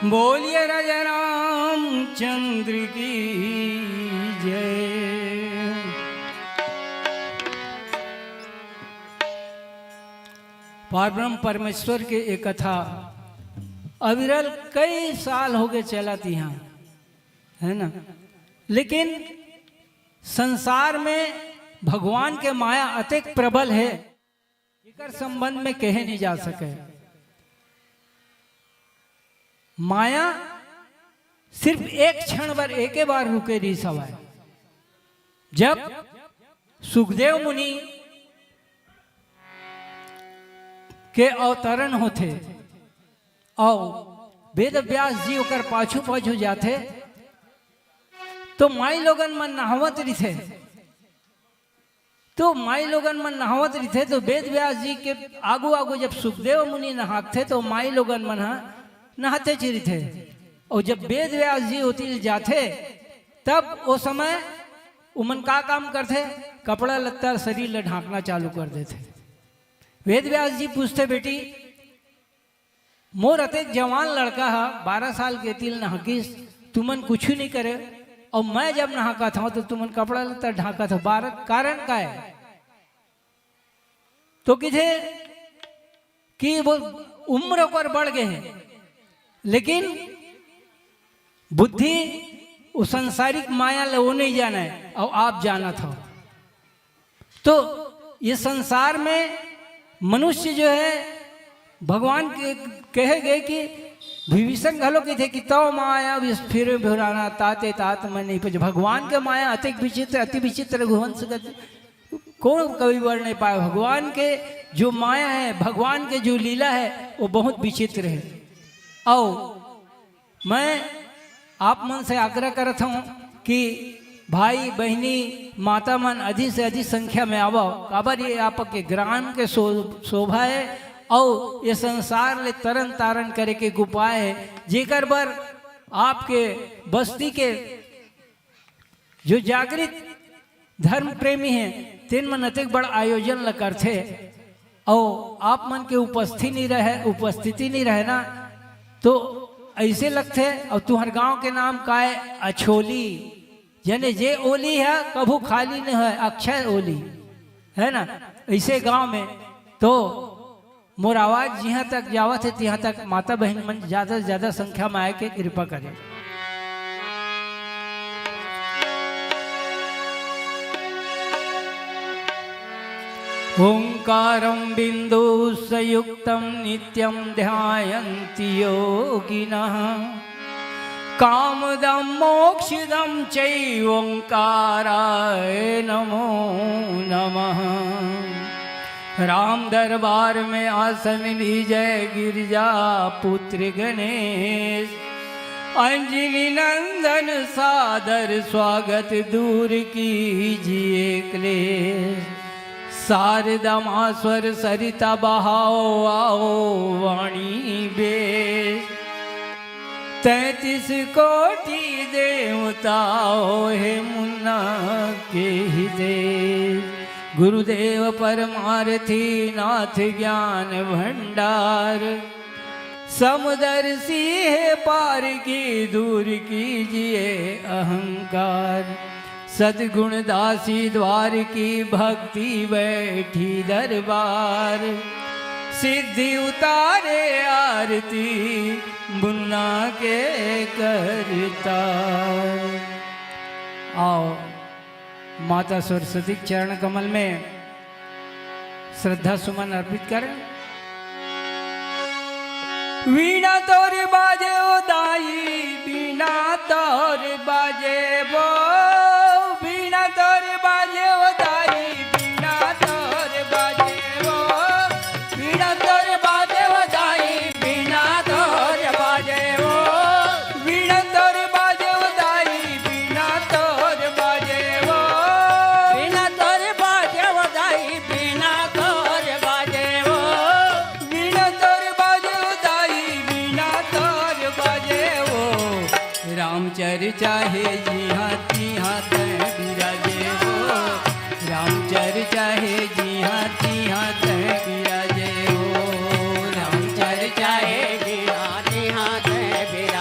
बोलिए राजा रामचंद्र की जय। पारब्रह्म परमेश्वर के एक कथा अविरल कई साल हो गए चलाती यहाँ, है ना। लेकिन संसार में भगवान के माया अत्यंत प्रबल है, जेकर संबंध में कहे नहीं जा सके। माया सिर्फ एक क्षण भर एक बार रुके रही सवाए। जब सुखदेव मुनि के अवतरण होते और वेद व्यास जी होकर पाछू पाछू जाते तो माई लोगन मन नहावत रही थे। तो वेद व्यास जी के आगू आगू जब सुखदेव मुनि नहाते तो माई लोगन मन नहाते चिरी थे। और जब वेद व्यास जी होती जाते तब वो समय उमन का काम करते, कपड़ा लत्ता शरीर ले ढांकना चालू कर देते। वेद व्यास जी पूछते, बेटी मोर अतेक जवान लड़का है 12 साल के तिल नहाकिस, तुमन कुछ नहीं करे और मैं जब नहाका था तो तुमन कपड़ा लत्ता ढाका था, 12 कारण का है। तो किथे कि वो उम्र पर बढ़ गए हैं, लेकिन बुद्धि उस सांसारिक माया ले वो नहीं जाना है और आप जाना था। तो ये संसार में मनुष्य जो है भगवान के कहे गए कि विभीषण घलो के थे कि तो माया फिर भुराना ताते तात में नहीं पहुंचे। भगवान के माया अति विचित्र रघुवंश कौन कभी बढ़ नहीं पाए। भगवान के जो माया है, भगवान के जो लीला है वो बहुत विचित्र है। और मैं आप मन से आग्रह करता हूँ कि भाई बहनी माता मन अधिक से अधिक संख्या में आवो। काबर ये आपके ग्राम के शोभा है और ये संसार ले तरन तारण करे के उपाय है, जेकर बर आपके बस्ती के जो जागृत धर्म प्रेमी हैं तीन मन अतिक बड़ा आयोजन ल करते। और आप मन के उपस्थिति नहीं रहे ना तो ऐसे लगते। और तुम्हारे गांव के नाम का है अछोली, यानी जे ओली है कभू खाली नहीं है, अक्षय ओली है ना। ऐसे गांव में तो मोर आवाज जहाँ तक जावत है तहाँ तक माता बहन मन ज्यादा से ज्यादा संख्या में आए के कृपा करे। ओंकारं बिंदु संयुक्तं नित्यं ध्यायन्ति योगिनः कामदं मोक्षदं चैव ओंकाराय नमो नमः। राम दरबार में आसन लीजय गिरजा पुत्र गणेश, अंजलि नंदन सादर स्वागत दूर कीजिए क्लेश। शारदा मास्वर सरिता बहाओ आओ वाणी बेश, 33 कोटि देवताओ हे मुन्ना के हृदय। गुरुदेव परमार्थी नाथ ज्ञान भंडार, समदर्शी है पार की दूर कीजिए अहंकार। सद्गुण दासी द्वार की भक्ति बैठी दरबार, सिद्धि उतारे आरती मुन्ना के करता। आओ माता सरस्वती चरण कमल में श्रद्धा सुमन अर्पित करें। वीणा तोर बाजे ओ दाई, वीणा तोर बाजे वो, वीणा तोर बाजे ओ दाई, वीणा तोर बाजे वो, वीणा तोर बाजे ओ दाई, वीणा तोर बाजे वो, वीणा तोर बाजे ओ दाई, वीणा तोर बाजे वो, वीणा तोर बाजे ओ दाई, वीणा तोर बाजे वो, वीणा तोर बाजे ओ दाई, वीणा तोर बाजे वो। राम चर्चा है जी हाथी हाथ विराजे हो, राम चर्चा है जी हाथी हाथ विराजे हो, राम चर्चा है जी हाथी हाथ विराजे।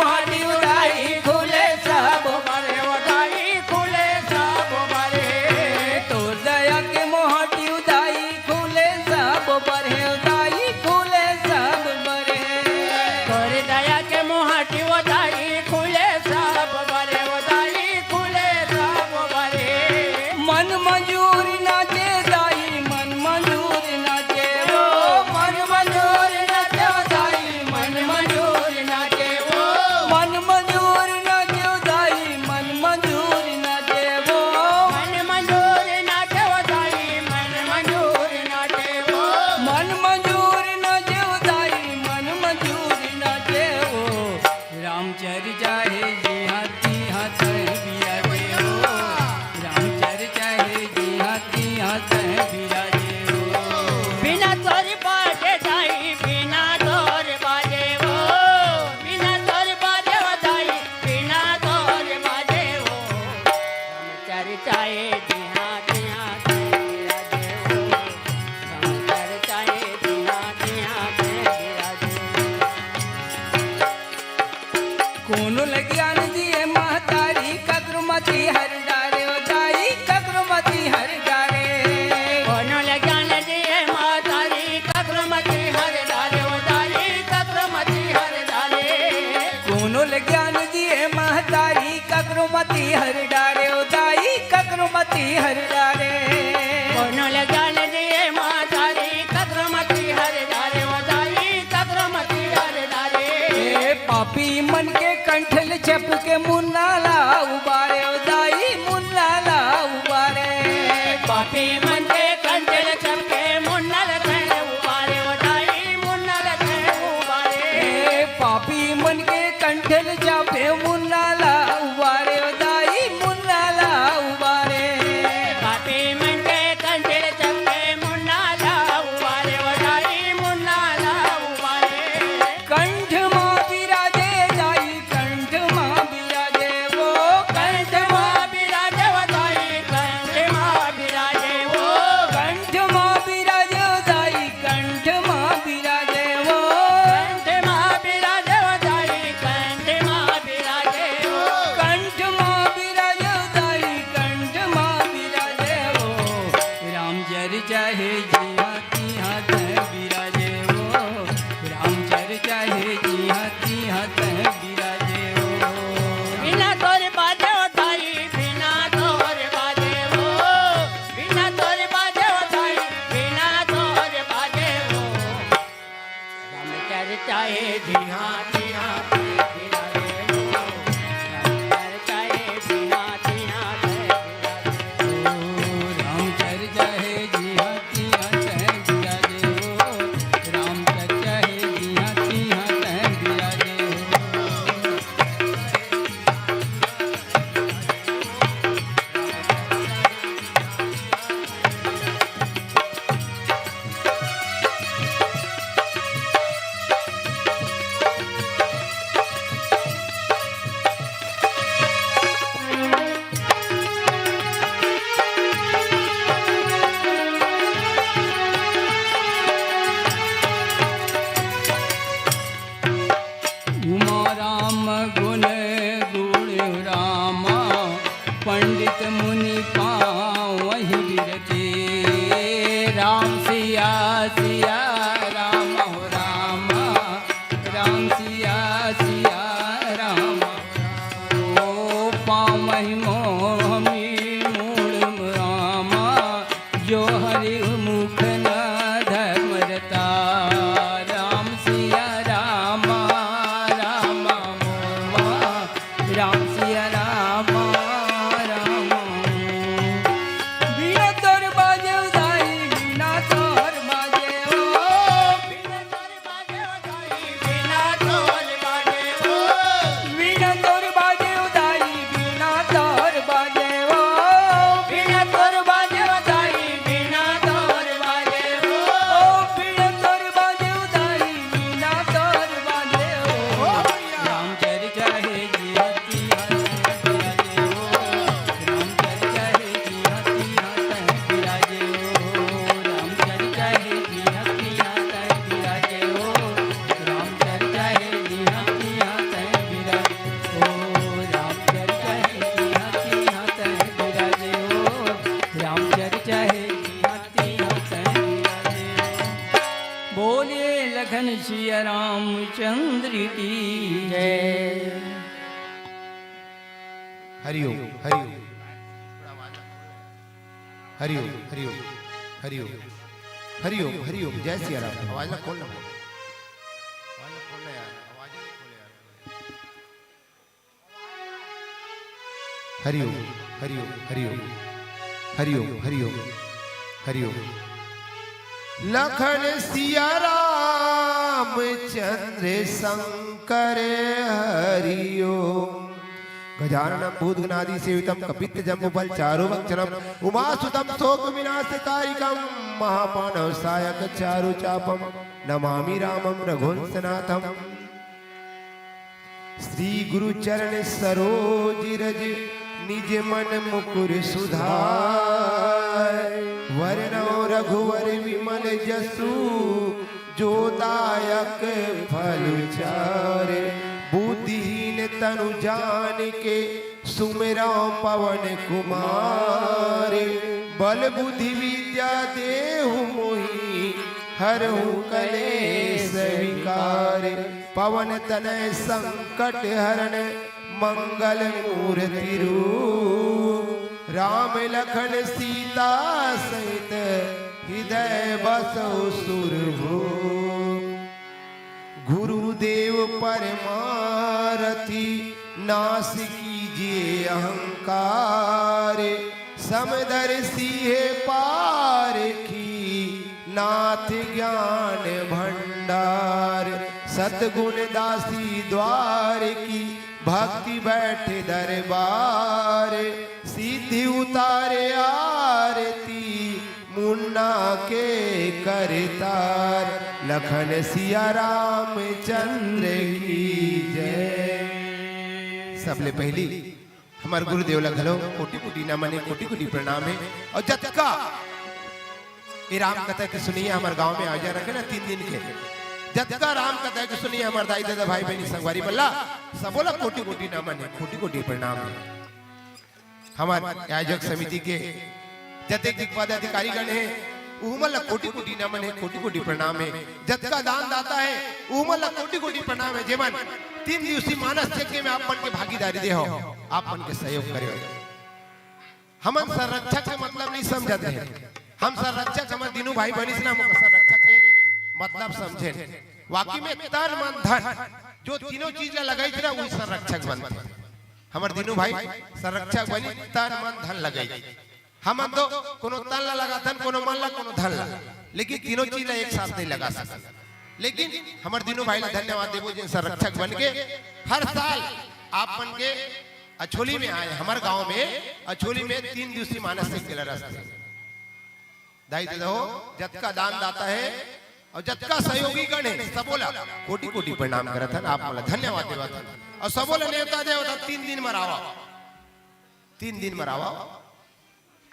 मोहटी उदाई खुले सब बरे उदाई खुले सब बरे तो दया के मोहटी उदाई खुले सब बरे उदाई खुले सब बरे तोर दया के मोहटी उदाई खुले सब बरे उदाई खुले सब बरे मन मंजूर नाचे दाई मन मंजूर नाचे वो मन मंजूर नाचे दाई मन मंजूर नाचे वो मन मंजूर नाचे दाई मन मंजूर नाचे वो मन मंजूर नाचे उदाई मन मंजूर नाचे वो मन मंजूर नाचे दाई मन मंजूर नाचे वो रामचर चाहे जी हाथी हाथ बिराजे हो रामचर चाहे जी हाथी हाथ बिराजे हो बिना तोर बाजे दाई बिना तोर बाजे वो बिना तोर बाजे दाई बिना तोर बाजे वो रामचर चाहे जिहा जिहा बिराजे हो रामचर चाहे जिहा जिहा बिराजे कोनो लगियान दिए महतारी कद्रुमती हर डारे ओ दाई कद्रुमती हर डारे कोनो लगान दिए मातारी कद्रमती हर डाले उदाई कद्रमती हर डाले कोनो लगियान दिए महतारी कद्रुमती हर डारे ओ दाई कद्रुमती हर डारे कोनो लगान दिए मातारी कद्रमती हर डाले उदाई कद्रमती हर डाले ए पापी मन के कंठल चप के मुन्नाला उबारे ओ दाई मुन्नाला उबारे पापी मन के कंचल चपके मुन्नल थे उबारे उदाई मुन्नल थे उबारे ए पापी मन के कंठल चापे मुन्नाला उबारे ओ दाई मुन्नाला उबारे पापी मन के कंचल चपके मुन्नाला उबारे उदाई मुन्नाला उबारे कंठ मां बिराजे दाई कंठ मां बिराजे वो कंठ मां बिराजे उदाई कंठ मां बिराजे वो कंठ मां बिराजे दाई कंठ मां बिराजे वो कंठ मां बिराजे उदाई कंठ मां बिराजे वो कंठ मां बिराजे दाई कंठ मां बिराजे वो रामचर चाहे जी हाथी हाथ बिराजे वो रामचर चाहे जी हाथी हाथ बिराजे वो बिना तोर बाजे उदाई बिना तोर बाजे वो बिना तोर बाजे उदाई बिना तोर बाजे वो रामचर चाहे जिहा जिहा बिराजे वो रामचर चाहे जिहा जिहा बिराजे ओ रामचर चाहे जी हाथी हाथ बिराजे हो रामचर चाहे जी हाथी हाथ बिराजे हो उमा राम गुण गुण रामा पंडित मुनि पावहि विरते राम सिया सिया राम हो रामा राम सिया सिया राम ओ पावहि मोहमी मूढ़ रामा जो हरि मुख न धर्मरता राम सिया रामा रामा मोमा हरिओम हरिओम हरिओम हरिओम हरिओम हरिओम हरिओम जय सिया राम। आवाज ना खोलना, आवाज ना खोलना यार, आवाज नहीं खोले यार। हरिओम हरिओम हरिओम हरिओम हरिओम हरिओम। लखन सिया राम चंद्र शंकर हरिओम। गजाननं भूतगणादि सेवितं कपित्थ जम्बुफल चारुभक्षणं उमासुतं शोक विनाशकारिकं महामानव सायक चारुचापं नमामि रामं रघुवंशनाथं। श्री गुरु चरण सरोज रज निज मन मुकुर सुधार। वरनौ रघुवर विमल जसु जो दायक फल चारे। बुद्धिहीन तनु जान के सुमिरौ पवन कुमार। बल बुद्धि विद्या देहु मोहि हरहु कलेश विकार। पवन तनय संकट हरण मंगल मूर्ति रूप। राम लखन सीता सहित हृदय बसौ सुरभूप। गुरुदेव परमारथी नाश कीजिए अहंकार। समदर्शी है पार की नाथ ज्ञान भंडार। सतगुण दासी द्वार की भक्ति बैठे दरबार। सीधी उतारे आरती मुन्ना के करतार। लखन सिया राम चंद्र की जय। सबले पहली हमारे गुरुदेव लखलो कोटि कोटि नमन कोटि कोटि प्रणाम है। और जतका ये राम कथा के सुनिए हमारे गांव में आजा रखे ना 3 दिन के। जतका राम कथा के सुनिए हमारे दाई दादा भाई बहनी संगवारी बल्ला सब बोला कोटि कोटि नमन है कोटि कोटि प्रणाम है। हमारे आयोजक समिति के जतेक पदाधिकारी गण है उमल कोटि कोटि नमन है कोटि कोटि प्रणाम है। जतका दान दाता है उमल कोटि कोटि प्रणाम है। जेमन 3 दिवसीय मानस यज्ञ में आप मन के भागीदारी दे हो आप मन के सहयोग करे। हम संरक्षक के मतलब नहीं समझते हैं। हम संरक्षक हमारे दिनू भाई बहनी से संरक्षक के मतलब समझे। वाकई में तन मन धन जो तीनों चीज लगाई थी ना वही संरक्षक बनते। हमारे दिनू भाई संरक्षक बनी तन मन धन लगाई। हम तो कोनो तन ला लगाथन कोनो मन ला कोनो धन ला लेकिन तीनों चीज एक साथ नहीं लगा सकते। लेकिन हमारे दिनू भाई ला धन्यवाद देवो जिन संरक्षक बन के हर साल आप बन के अछोली में आए। हमारे गांव में अछोली में 3 दिवसीय मानस यज्ञ रस्ते दाई दे हो। जतका दान दाता है और जतका सहयोगी गण है सब बोला कोटि कोटि प्रणाम करत हन। आप बोला धन्यवाद देवा और सब बोला नेवता देव 3 दिन मरावा 3 दिन मरावा।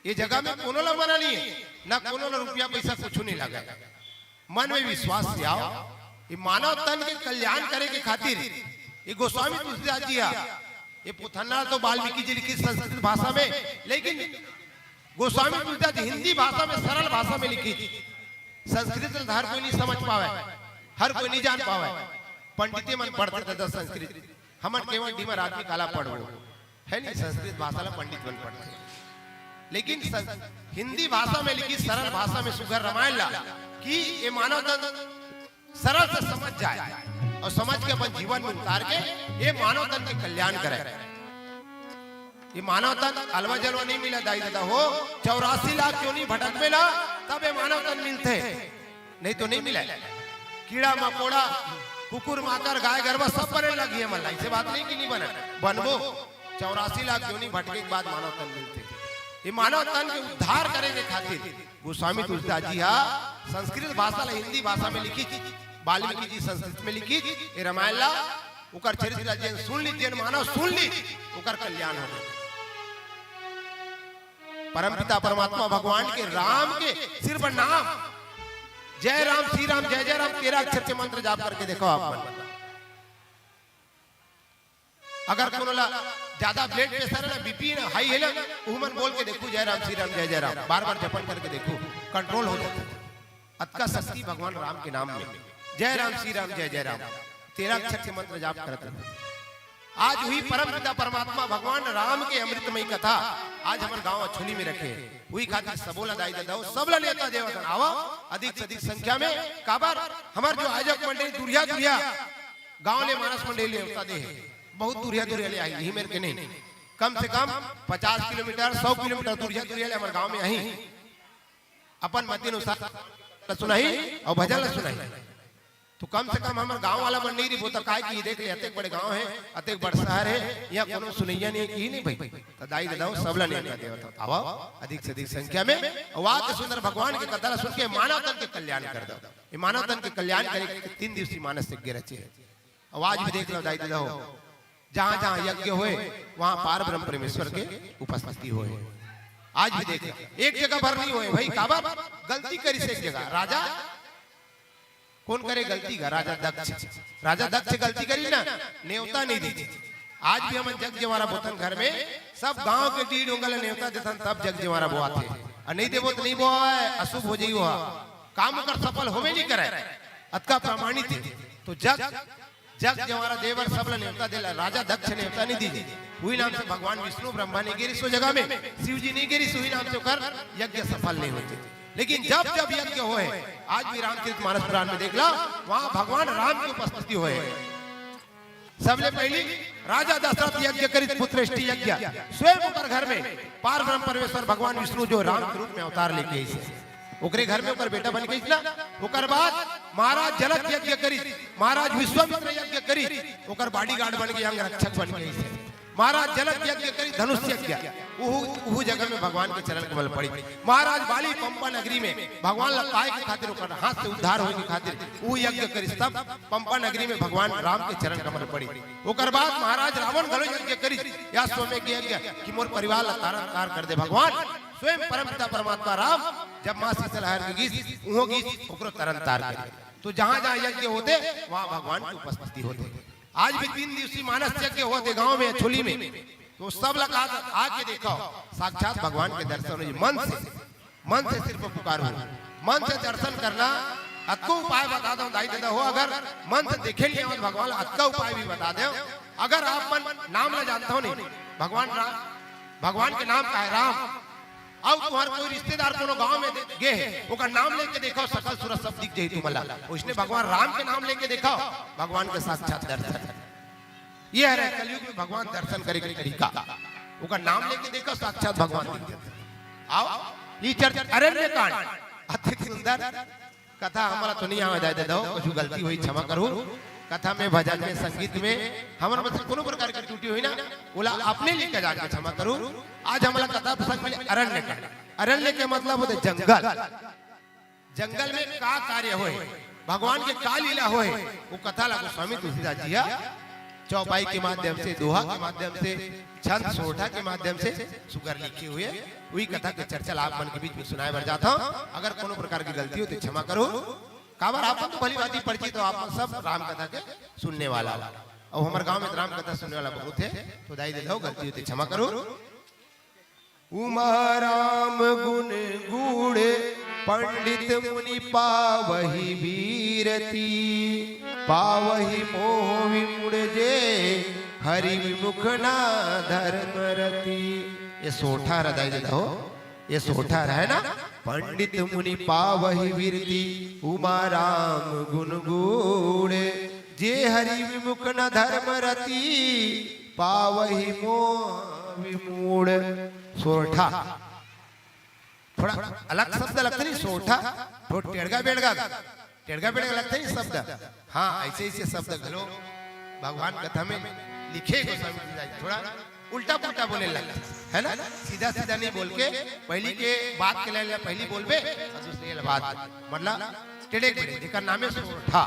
ये जगह में कोनो ला मना नहीं है ना कोनो ला रुपया पैसा कुछ नहीं लगा। मन में विश्वास से आओ। ये मानव तन के कल्याण करे के खातिर ये गोस्वामी तुलसीदास जी ये पुथन्ना तो वाल्मीकि जी लिखी संस्कृत भाषा में लेकिन गोस्वामी तुलसीदास हिंदी भाषा में सरल भाषा में लिखी। संस्कृत हर कोई नहीं समझ पावे हर कोई नहीं जान पावे। पंडिते मन पढ़ते थे संस्कृत हमन केवल डीमर आदमी काला पढ़ो है नहीं। संस्कृत भाषा ला पंडित मन पढ़ते लेकिन हिंदी भाषा में लिखी सरल भाषा में सुगर रामायण ला कि ये मानव तन सरल से समझ जाए और समझ के अपन जीवन में उतार के ये मानव तन के कल्याण करे। ये मानव तन अलवा जलवा नहीं मिला दाई दादा हो। 84 लाख क्यों नहीं भटक में ना तब ये मानव तन मिलते नहीं तो नहीं मिला। कीड़ा मकोड़ा कुकुर माकर गाय गरबा सब बने लगी है मल्ला। ऐसे बात नहीं कि नहीं बना बनबो 84 लाख क्यों नहीं भटके के बाद मानव तन मिलते। ये मानव तन के उद्धार करे के खातिर गोस्वामी तुलसीदास जी संस्कृत भाषा ला हिंदी भाषा में लिखी। वाल्मीकि जी संस्कृत में लिखी ये रामायण ला उकर चरित्र जैन सुन ली जैन मानव सुन ली उकर कल्याण हो। परमपिता परमात्मा भगवान के राम के सिर पर नाम जय राम श्री राम जय जय राम 13 अक्षर के मंत्र जाप करके देखो आप मन। अगर कोनो ला ज्यादा ब्लड प्रेशर है बीपी हाई है ना उमन बोल के देखो जय राम श्री राम जय जय राम बार बार जपन करके देखो कंट्रोल हो जाता है। अतका शक्ति भगवान राम के नाम में जय राम श्री राम जय जय राम 13 अक्षर के मंत्र जाप करते हैं। आज हुई परम पिता परमात्मा भगवान राम के अमृतमयी कथा आज हमारे गांव अछोली में रखे हुई खातिर सबोला दाई दादा सबला नेता देवता आवा अधिक से अधिक संख्या में काबर हमार जो आयोजक मंडली दुरिया दुरिया गांव ले मानस मंडली होता दे बहुत दुरिया दुरिया ले आई यही मेरे के नहीं कम से कम 50 किलोमीटर 100 किलोमीटर दुरिया दुरिया ले हमारे गांव में आई अपन मत अनुसार सुनाई और भजन सुनाई तो कम से कम हमारे गांव वाला मन नहीं रही बोता काय की देख ले अतेक बड़े गांव है अतेक बड़ शहर है या कोनो सुनैया नहीं की नहीं भाई तो दाई दादा सबला नहीं कर देवता आवा अधिक से अधिक संख्या में वाद सुंदर भगवान के कथा सुन के मानव तन के कल्याण कर दो ये मानव तन के कल्याण करे 3 दिवसीय मानस यज्ञ रचे आवाज भी देख लो दाई दादा जहां जहां यज्ञ हुए वहां पार ब्रह्म परमेश्वर के उपस्थिति हुए आज भी देख एक जगह भर नहीं हुए भाई काबा गलती करी से एक जगह राजा कौन करे गलती का राजा दक्ष गलती करी ना न्योता नहीं दी आज भी हम जग जवारा बोतन घर में सब गांव के टीड उंगल न्योता देता तब जग जवारा बोआ थे और नहीं देवो तो नहीं बोआ है अशुभ हो जाई हुआ काम कर सफल होवे नहीं करे अतका प्रमाणित थे तो जग जवारा देवर सबला न्योता देला राजा दक्ष न्योता नहीं दी वही नाम से भगवान विष्णु ब्रह्मा ने गिरी सो जगह में शिव जी नहीं गिरी वही नाम से कर यज्ञ सफल नहीं होते लेकिन जब जब यज्ञ होए आज भी रामचरित मानस पुराण में देख लो वहां भगवान राम की उपस्थिति होए सबले पहली राजा दशरथ यज्ञ करित पुत्रेष्टि यज्ञ स्वयं ओकर घर में पार ब्रह्म परमेश्वर भगवान विष्णु जो राम के रूप में अवतार लेके आई ओकरे घर में ओकर बेटा बन गई ना ओकर बाद महाराज जनक यज्ञ करित महाराज विश्वामित्र यज्ञ करित ओकर बॉडीगार्ड बन गए अंग रक्षक बन गई महाराज जनक यज्ञ करी धनुष यज्ञ वो जगह में भगवान के चरण कमल पड़ी महाराज बाली पंपा नगरी में भगवान लताए के खातिर ओकर हाथ से उद्धार होने के खातिर वो यज्ञ करी तब पंपा नगरी में भगवान राम के चरण कमल पड़ी ओकर बाद महाराज रावण घलो यज्ञ करी या सोमे के यज्ञ कि मोर परिवार ला तारण कर दे भगवान स्वयं परम पिता परमात्मा राम जब मां शीतल हर के गीत उहो गीत ओकरो तरन तार करे तो जहां जहां यज्ञ होते वहां भगवान की उपस्थिति होते आज भी 3 दिवसीय मानस यज्ञ होते गांव में छोली में तो सब लोग आके देखो साक्षात भगवान के दर्शन मन से सिर्फ पुकारो मन से दर्शन करना अतको उपाय बता दो दाई दादा हो अगर मन से देखे लिए भगवान अतका उपाय भी बता दो अगर आप मन नाम ना जानता हो नहीं भगवान के नाम का है राम अब तुम्हारे कोई रिश्तेदार कोनो गांव में गए है ओका नाम लेके देखो सकल सूरत सब दिख जाई तुम्हाला उसने भगवान राम के नाम लेके देखो भगवान के साक्षात दर्शन ये है कलयुग में भगवान दर्शन करे के तरीका ओका नाम लेके देखो साक्षात भगवान आओ ये चर्चा अरण्य कांड अत्यंत सुंदर कथा हमारा तो नहीं आवे दादा दो कुछ गलती हुई क्षमा करो कथा में भजन में संगीत में हमारे मतलब कोनो प्रकार की त्रुटि हुई ना बोला अपने लिए जाके क्षमा करो आज हमारा कथा प्रसंग में अरण्य का अरण्य के मतलब होते जंगल में का कार्य होए भगवान के का लीला होए वो कथा ला गोस्वामी तुलसीदास जी चौपाई के माध्यम से दोहा के माध्यम से छंद सोठा के माध्यम से सुगर लिखे हुए वही कथा के चर्चा आप मन के बीच में सुनाए बर जाता हूं अगर कोनो प्रकार की गलती हो तो क्षमा करो काबर आप तो भली बात परिचित हो आप सब राम कथा के सुनने वाला और हमारे गांव में राम कथा सुनने वाला बहुत है तो दाई दे दो गलती होती क्षमा करो उमा राम गुण गूढ़े पंडित मुनि पावहि वीरती पावहि मोह विमुड़ जे हरि विमुख ना धर्म रति ये सोठा हृदय देता हो ये सोठा है ना पंडित मुनि पावहि वीरती उमा राम गुण गूढ़े जे हरि विमुख न धर्म रति पावहि मोह विमूढ़ सोठा थोड़ा अलग शब्द लगता नहीं सोठा थोड़ा टेढ़गा बेड़गा लगता है शब्द हाँ ऐसे ऐसे शब्द घलो भगवान कथा में लिखे थोड़ा उल्टा पुल्टा बोले लगता है ना सीधा सीधा नहीं बोल के पहली के बात के लिए पहली बोलबे और दूसरी बात मतलब टेढ़े टेढ़े जेकर नामे सोठा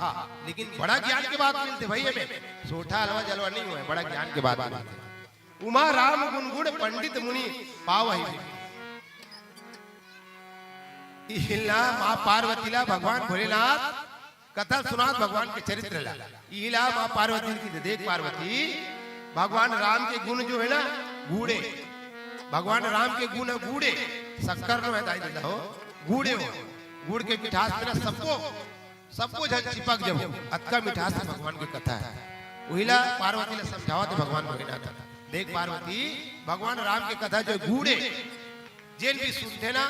लेकिन बड़ा ज्ञान के बात मिलते भाई हमें सोठा हलवा जलवा नहीं हुआ बड़ा ज्ञान के बात मिलते उमा राम गुणगुण पंडित मुनि पावहि इहिला मां पार्वतीला भगवान भोलेनाथ कथा सुनात भगवान के चरित्र ला इहिला मां पार्वती की देख पार्वती भगवान राम के गुण जो है ना गूढ़े भगवान राम के गुण गूढ़े शक्कर में दाई देता हो गूढ़े हो गुड़ के मिठास में सबको चिपक जब अतका मिठास भगवान की कथा है उहिला पार्वती ने समझावा तो भगवान भोलेनाथ देख पार्वती भगवान राम की कथा जो गूढ़े जेन भी सुनते ना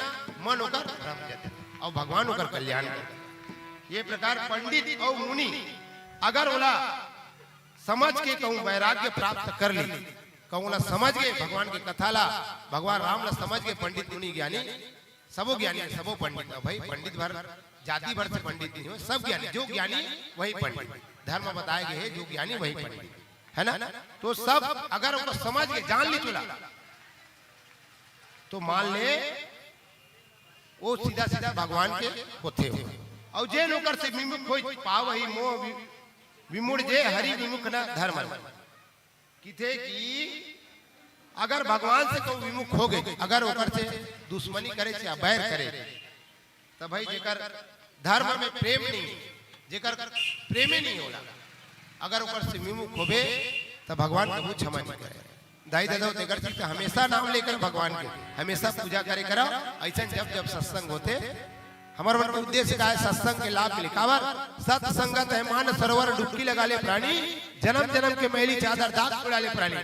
मन होकर रम जाते और भगवान होकर कल्याण करते। ये प्रकार पंडित और मुनि अगर ओला समझ के कहूँ वैराग्य प्राप्त कर ली कहूँ ला समझ के भगवान की कथा ला भगवान राम ला समझ के पंडित मुनि ज्ञानी सबो ज्ञानी सबो पंडित ना भाई पंडित भर जाति भर से पंडित नहीं हो सब ज्ञानी जो ज्ञानी वही पंडित धर्म बताए गए जो ज्ञानी वही पंडित है ना। तो सब अगर उनको समझ के जान ली चला तो मान ले वो सीधा सीधा भगवान के होते हो और जे नौकर से विमुख हो पाव ही मोह विमुड़ जे हरि विमुख ना धर्म किथे कि अगर भगवान से तो विमुख हो गए अगर ओकर से दुश्मनी करे से बैर करे तब भाई जेकर धर्म में प्रेम नहीं जेकर प्रेमे नहीं होला अगर ओकर से विमुख होबे तब भगवान कबू क्षमा नहीं करे। दाई दादा तेकर चीज हमेशा नाम लेकर भगवान के हमेशा पूजा करे करो ऐसा जब जब सत्संग होते हमारे मन का उद्देश्य का है सत्संग के लाभ मिले कावर सत्संगत है मान सरोवर डुबकी लगा ले प्राणी जन्म जन्म के मैली चादर दाग उड़ा ले प्राणी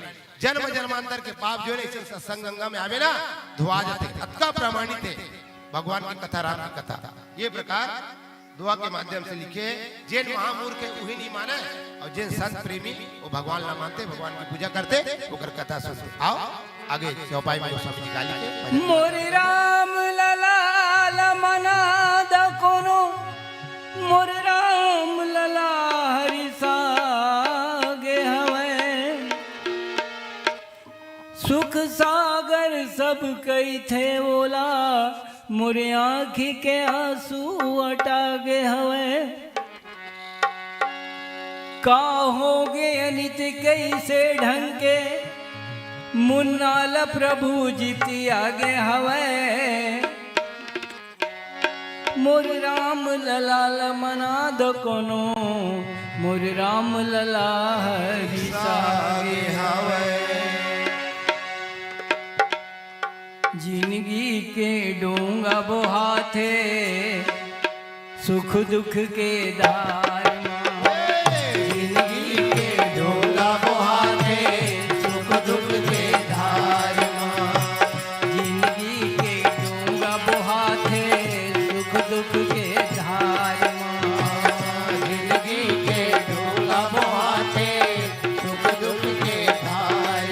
जन्म जन्मांतर के पाप जो है इसे सत्संग गंगा में आवे ना धुआ जाते अतका प्रमाणित है भगवान की कथा राम की कथा ये प्रकार दुआ के माध्यम से लिखे जिन महामूर्ख है वही नहीं माने और जिन संत प्रेमी वो भगवान ना मानते भगवान की पूजा करते वो कथा सुनते। आओ आगे चौपाई में स्वामी जी गाली के मोरे राम लला मना द कोनो मोर राम लला हरि सागे हवे सुख सागर सब कई थे बोला मोरे आँखी के आंसू अटागे हवे का होगे अनित कैसे ढंग के मुन्नाल प्रभु जीती आगे हवे मोर राम ललाल मना दो कोनो मोर राम लला हरि सागे हवे जिंदगी के डोंगा बोहाथे सुख दुख के दार जिंदगी के डोंगा बोहाथे सुख दुख के धार जिंदगी के डोंगा बोहाथे सुख दुख के धार जिंदगी के डोंगा बोहाथे सुख दुख के धार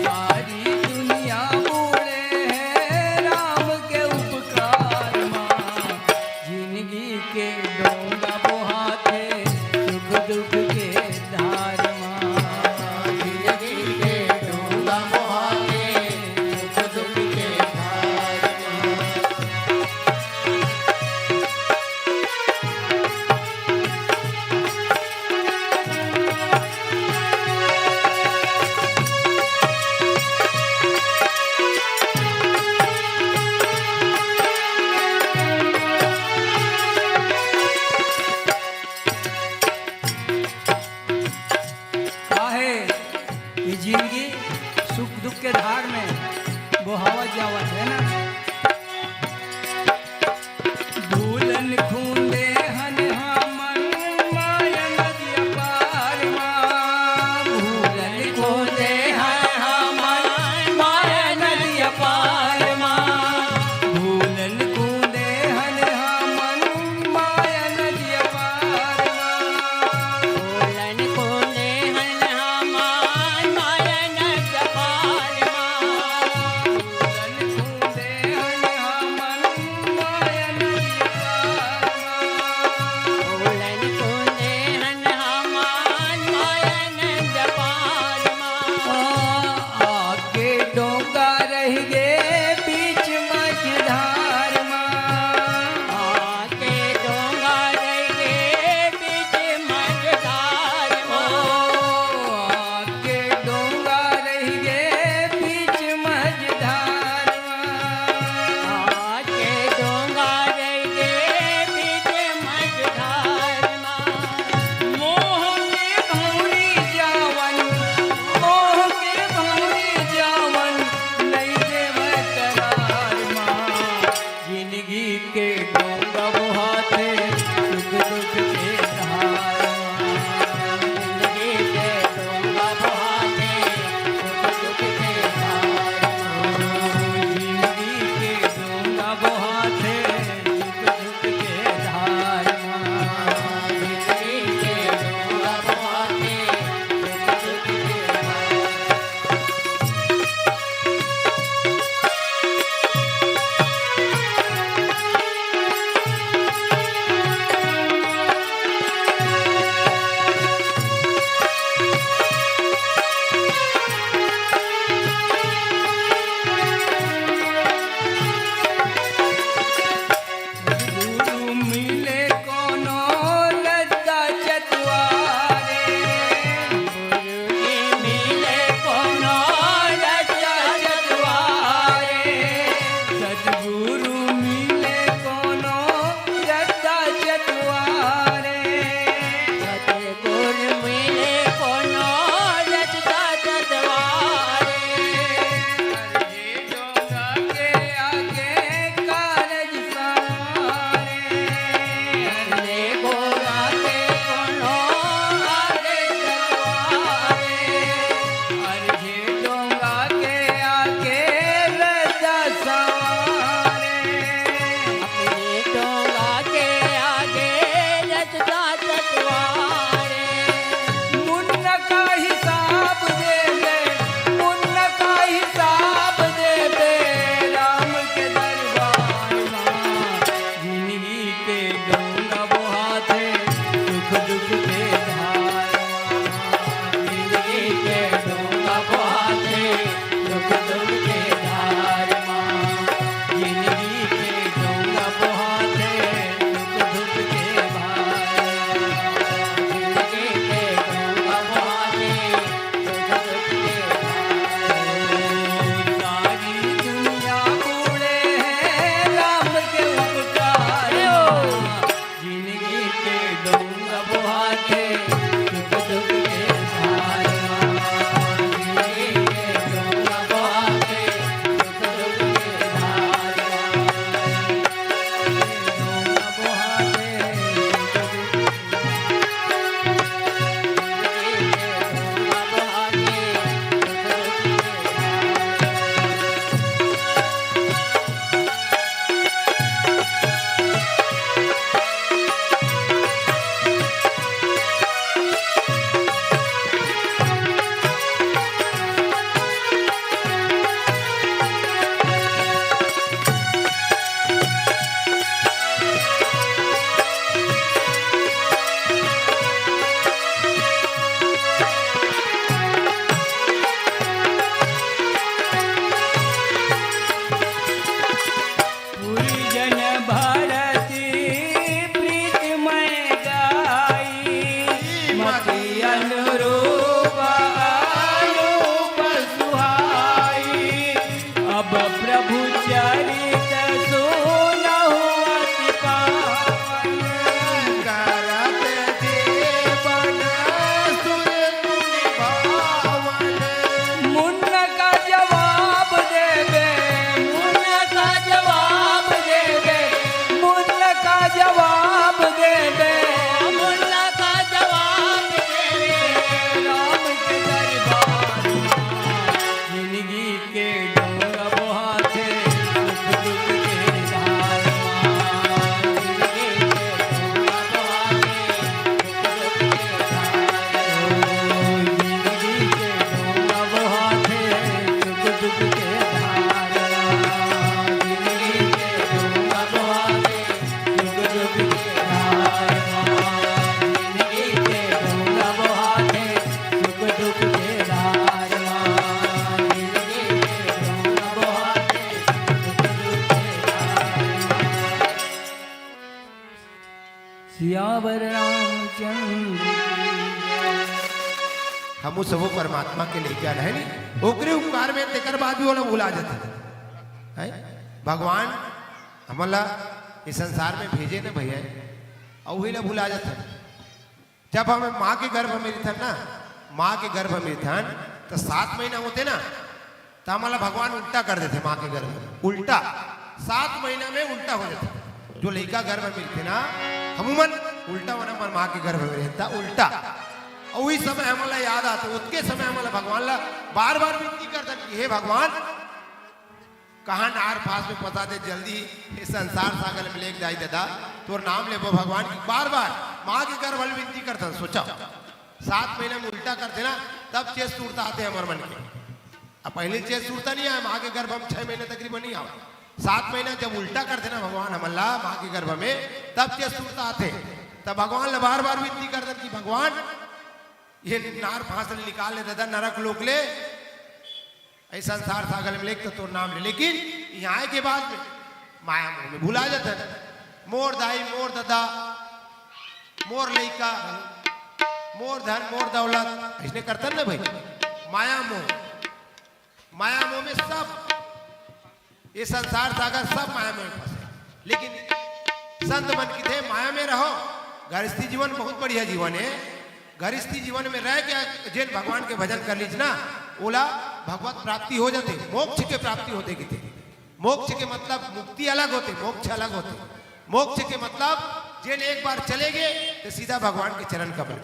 सारी दुनिया बूढ़े हैं राम के उपकार जिंदगी के डोंगा बोहाथे सुख दुख के धार जिंदगी के डोंगा बोहाथे सुख दुख के धार काहे ये जिंदगी सुख दुख के धार में बहावत जावत है ना भूलन खूंदे हन हमन माया नदी अपार भूलन खूंदे हन हमन माया नदी अपार भूलन खूंदे हन हमन माया नदी अपार बोलन कोने हन हमान माया न जपाल के डूंगा बहाते सुख दुख के धार माँ जिंदगी के डूंगा बहाते सुख दुख के भार जिंदगी के डूंगा बहाते सुख दुख के भार सारी दुनिया बूढ़े हैं राम के उपकार जिंदगी के डूंगा बहाते सुख दुख के भार जिंदगी के डूंगा बहाते सुख दुख के धार डूंगा बहाते पूरी जन भारती प्रीतमय गाई मति अनुरूप आरूप सुहाई अब प्रभु चरित सुनहु अति पावन करत जीवन सुर मुनि भावन मुन्न का जवाब देवे मुन्न का जवाब देवे मुन्न का जवाब देवे मुन्न का जवाब देवे राम के दरबार जिंदगी के डोंगा बहाते सुख दुख के धार जिंदगी के डोंगा बहाते सुख दुख के धार जिंदगी के डोंगा बहाते सुख दुख के धार जिंदगी के डोंगा बहाते सुख दुख के धार जिंदगी के डोंगा बहाते सुख दुख के धार जिंदगी के डोंगा बहाते सुख दुख के धार सियावर रामचंद्र हम सब परमात्मा के लेके आना है नहीं ओकरे उपकार में तेकर बाद भी वो लोग भुला जाते है भगवान हमला इस संसार में भेजे ना भैया और वही लोग भुला जाते जब हमें माँ के गर्भ में थन ना माँ के गर्भ में थन तो 7 महीना होते ना तो हमारा भगवान उल्टा कर देते माँ के गर्भ में उल्टा 7 महीना में उल्टा हो जाता जो लड़का गर्भ में थे ना हमूमन उल्टा होना माँ के गर्भ में रहता उल्टा और वही समय हमारा याद आता उसके समय हमारा भगवान ला बार बार विनती करता कि हे भगवान कहाँ नार फास में पता दे जल्दी इस संसार सागर में लेके जाई दादा तोर नाम ले भगवान की बार बार माँ के गर्भ वाली विनती करता सोचा 7 महीने में उल्टा करते ना तब चेस टूटता आते हमारे मन के अब पहले चेस टूटता नहीं आया माँ के गर्भ हम 6 महीने तकरीबन नहीं आवा 7 महीना जब उल्टा करते ना भगवान हमला माँ के गर्भ में तब चेस टूटता आते तब भगवान ने बार बार विनती करते कि भगवान ये नार फांस निकाल ले दादा नरक लोक ले ऐसा संसार सागर में लेके तो नाम ले लेकिन यहाँ के बाद में माया मोह में भुला जाता है मोर दाई मोर दादा मोर लइका मोर धन मोर दौलत इसने करता ना भाई माया मोह में सब ये संसार सागर सब माया में फंसे लेकिन संत मन की थे माया में रहो गृहस्थी जीवन बहुत बढ़िया जीवन है गृहस्थी जीवन में रह के जिन भगवान के भजन कर लीजिए ना ओला भगवत प्राप्ति हो जाते मोक्ष के प्राप्ति होते कि थे मोक्ष के मतलब मुक्ति अलग होते मोक्ष अलग होते मोक्ष के मतलब जिन एक बार चले गए तो सीधा भगवान के चरण कमल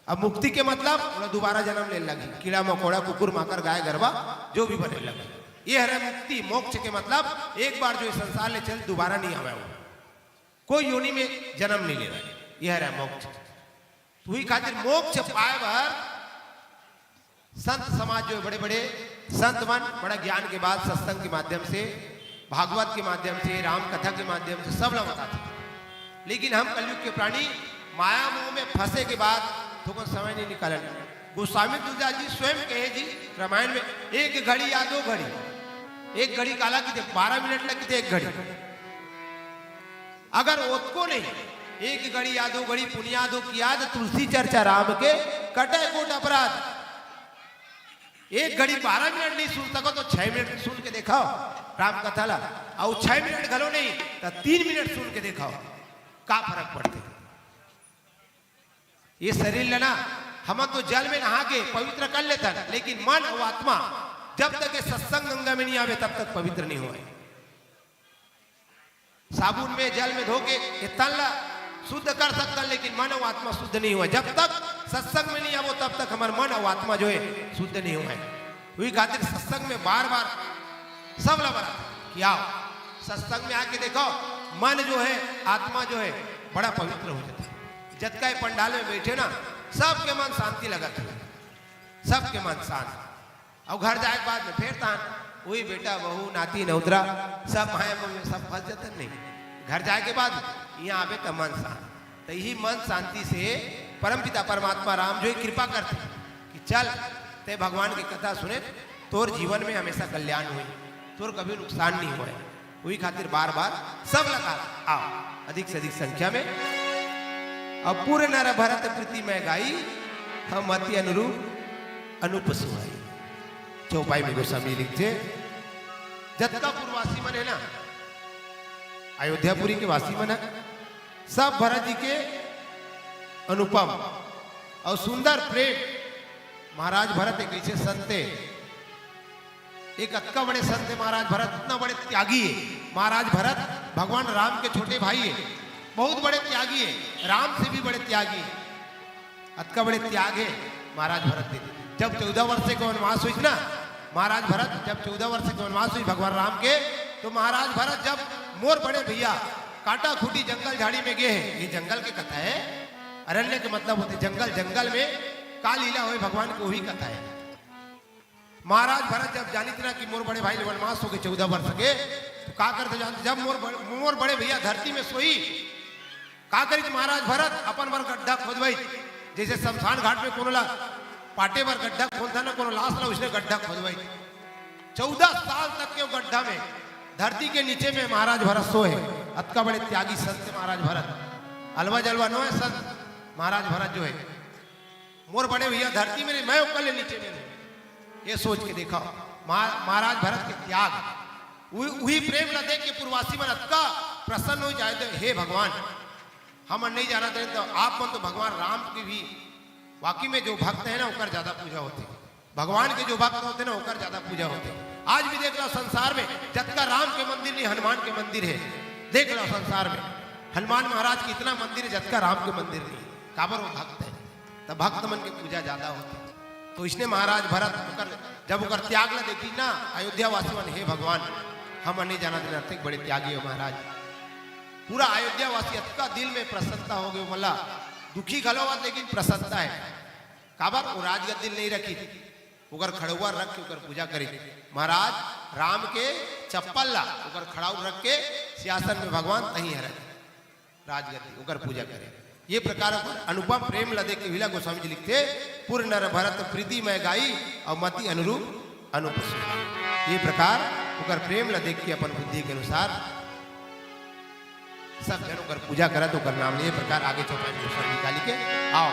अब मुक्ति के मतलब दोबारा जन्म ले लगी कीड़ा मकोड़ा कुकुर माकर गाय गरबा जो भी बने लगे ये है मुक्ति मोक्ष के मतलब एक बार जो इस संसार ले चल दोबारा नहीं आवे कोई योनि में जन्म नहीं ले रहा यह है मोक्ष तो ही खातिर मोक्ष पाए भर संत समाज जो बड़े बड़े संत मन बड़ा ज्ञान के बाद सत्संग के माध्यम से भागवत के माध्यम से राम कथा के माध्यम से सब लोग बताते लेकिन हम कलयुग के प्राणी माया मोह में फंसे के बाद थोड़ा समय नहीं निकाला गोस्वामी तुलसीदास जी स्वयं कहे जी रामायण में, एक घड़ी या दो घड़ी, एक घड़ी काला की 12 मिनट लग थे, एक घड़ी अगर उसको नहीं, एक घड़ी या दो घड़ी पुनियादो किया तुलसी चर्चा राम के कटे कोट अपराध। एक घड़ी 12 मिनट नहीं सुन सको तो 6 मिनट सुन के दिखाओ राम कथा ला, और 6 मिनट घलो नहीं तो 3 मिनट सुन के दिखाओ, का फर्क पड़ते। ये शरीर लेना हम तो जल में नहा के पवित्र कर लेता, लेकिन मन और आत्मा जब तक ये सत्संग गंगा में नहीं आवे तब तक पवित्र नहीं हुए। साबुन में जल में धो के तल्ला शुद्ध कर सकता, लेकिन मन और आत्मा शुद्ध नहीं हुआ। जब तक सत्संग में नहीं आवो तब तक हमारा मन और आत्मा जो है शुद्ध नहीं हुआ है। वही खातिर सत्संग में बार बार सब लगा कि आओ सत्संग में आके देखो, मन जो है आत्मा जो है बड़ा पवित्र हो जाता है। जतका पंडाल में बैठे ना सबके मन शांति लगा था, सबके मन शांत। और घर जाए के बाद में फिर तान वही बेटा बहू नाती नौतरा सब भाई में सब फंस जाते नहीं। घर जाए के बाद यहाँ आवे तो मन शांत, तो यही मन शांति से परमपिता परमात्मा राम जो है कृपा करते कि चल ते भगवान की कथा सुने, तोर जीवन में हमेशा कल्याण हुई, तोर कभी नुकसान नहीं हुआ। वही खातिर बार बार सब लगा आओ अधिक से अधिक संख्या में। अब पूरे नर भरत प्रीति में गाई, हम अति अनुरूप अनूप सुहाई। चौपाई में गोस्वामी लिखते, जतका पूर्ववासी मन है ना, अयोध्यापुरी के वासी मन है, सब भरत जी के अनुपम और सुंदर प्रेम। महाराज भरत एक ऐसे संत है, एक अक्का बड़े संत है महाराज भरत, इतना बड़े त्यागी है। महाराज भरत भगवान राम के छोटे भाई है, बहुत बड़े त्यागी है, राम से भी बड़े त्यागी है, अक्का बड़े त्याग है महाराज भरत के। जब 14 वर्ष के वनवास हुई ना, महाराज भरत जब 14 वर्ष के वनवास हुई भगवान राम के, तो महाराज भरत जब मोर बड़े भैया काटा खूटी जंगल झाड़ी में गए हैं, ये जंगल की कथा है, अरण्य के मतलब होते जंगल, जंगल में का लीला हुई भगवान की वही कथा है। महाराज भरत जब जानी ना कि मोर बड़े भाई वनवास हो गए 14 वर्ष के, तो का करते जानते, जब मोर बड़े भैया धरती में सोई, का करी महाराज भरत अपन बर गड्ढा खोदवाई, जैसे शमशान घाट में कोनो ला पाटे पर गड्ढा खोदता ना, कोनो लाश ला उसने गड्ढा खोदवाई। 14 साल तक के गड्ढा में धरती के नीचे में महाराज भरत सोए। अतका बड़े त्यागी संत महाराज भरत, अलवा जलवा नो है संत महाराज भरत जो है। मोर बड़े भैया धरती में नहीं, मैं ऊपर नीचे में नहीं, ये सोच के देखा महाराज भरत के त्याग, वही प्रेम न देख के पूर्वासी मन अतका प्रसन्न हो जाए थे, हे भगवान हम नहीं जाना थे तो आप मन तो भगवान राम की भी वाकई में जो भक्त है ना ओकर ज्यादा पूजा होती, भगवान के जो भक्त होते ना ओकर ज्यादा पूजा होती। आज भी देख लो संसार में जतका राम के मंदिर नहीं हनुमान के मंदिर है, देख लो संसार में हनुमान महाराज की इतना मंदिर है जतका राम के मंदिर नहीं, काबर वो भक्त है, तब भक्त मन की पूजा ज्यादा होती। तो इसने महाराज भरत जब ओकर त्याग ला देखी ना अयोध्या वासी मन, हे भगवान हम नहीं जाना देना, बड़े त्यागी हो महाराज। पूरा अयोध्या वासी अतका दिल में प्रसन्नता हो गई, मला दुखी घलो बात लेकिन प्रसन्नता है। काबर वो राजगद्दी दिल नहीं रखी, उगर खड़ुआ रख के उकर पूजा करी। महाराज राम के चप्पल ला उकर खड़ाऊ रख के सियासन में भगवान तही है राजगद्दी उकर पूजा करे। ये प्रकार अनुपम प्रेम लदे के विला गोस्वामी जी लिखते, पूर्ण नर भरत प्रीति में गाई और मति अनुरूप अनुप सुहाई। ये प्रकार उकर प्रेम लदे के अपन बुद्धि के अनुसार सब जनों कर पूजा करा तो कर नाम लिए प्रकार आगे चौपाई में निकाली के आओ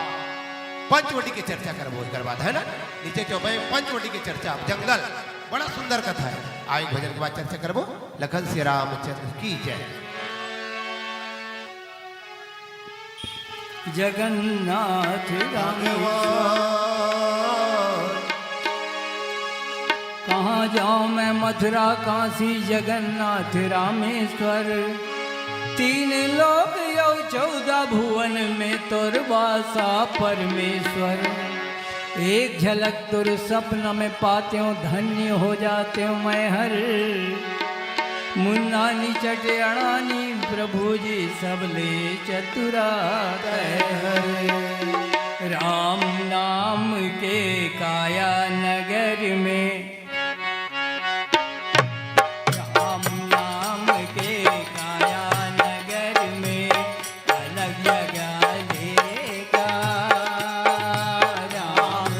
पंचवटी की चर्चा कर बोल कर बात है ना, नीचे चौपाई पंचवटी की चर्चा, जंगल बड़ा सुंदर कथा है। आए भजन के बाद चर्चा करबो। लखन श्री रामचंद्र की जय। जगन्नाथ रामेश्वर कहाँ जाऊँ मैं, मथुरा काशी जगन्नाथ रामेश्वर, 3 लोक यौ 14 भुवन में तोर वासा परमेश्वर। एक झलक तुर सपन में पाते हो, धन्य हो जाते हो मैं हर। मुन्नानी चटे अणानी प्रभु जी सबले चतुरा हर। राम नाम के काया नगर में, राम नाम के काया नगर में अलग जगह लेगा। राम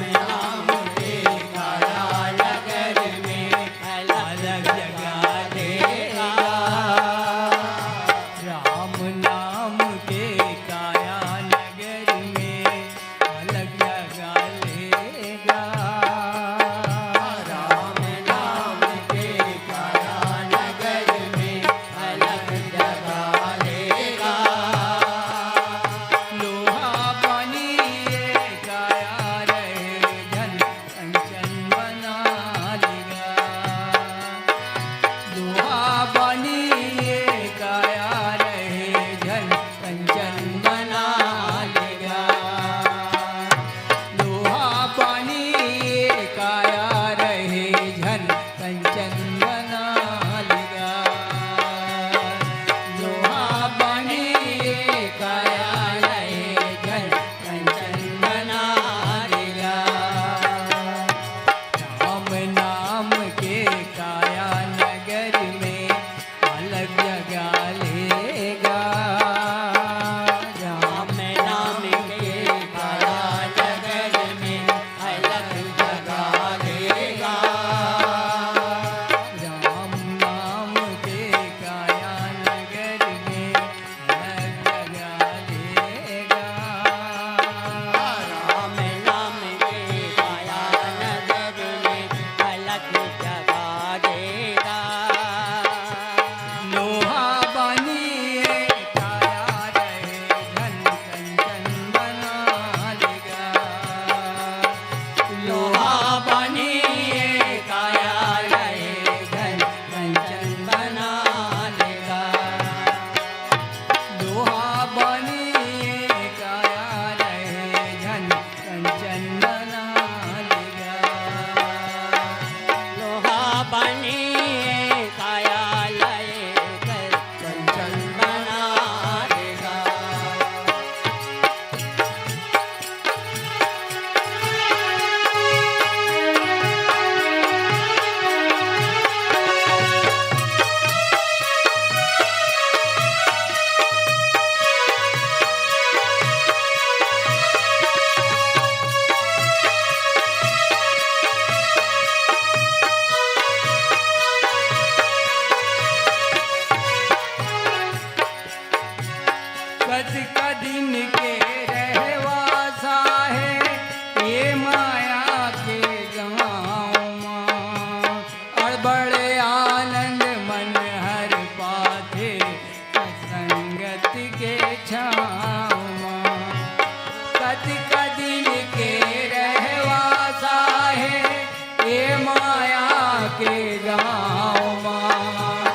के गाँव माँ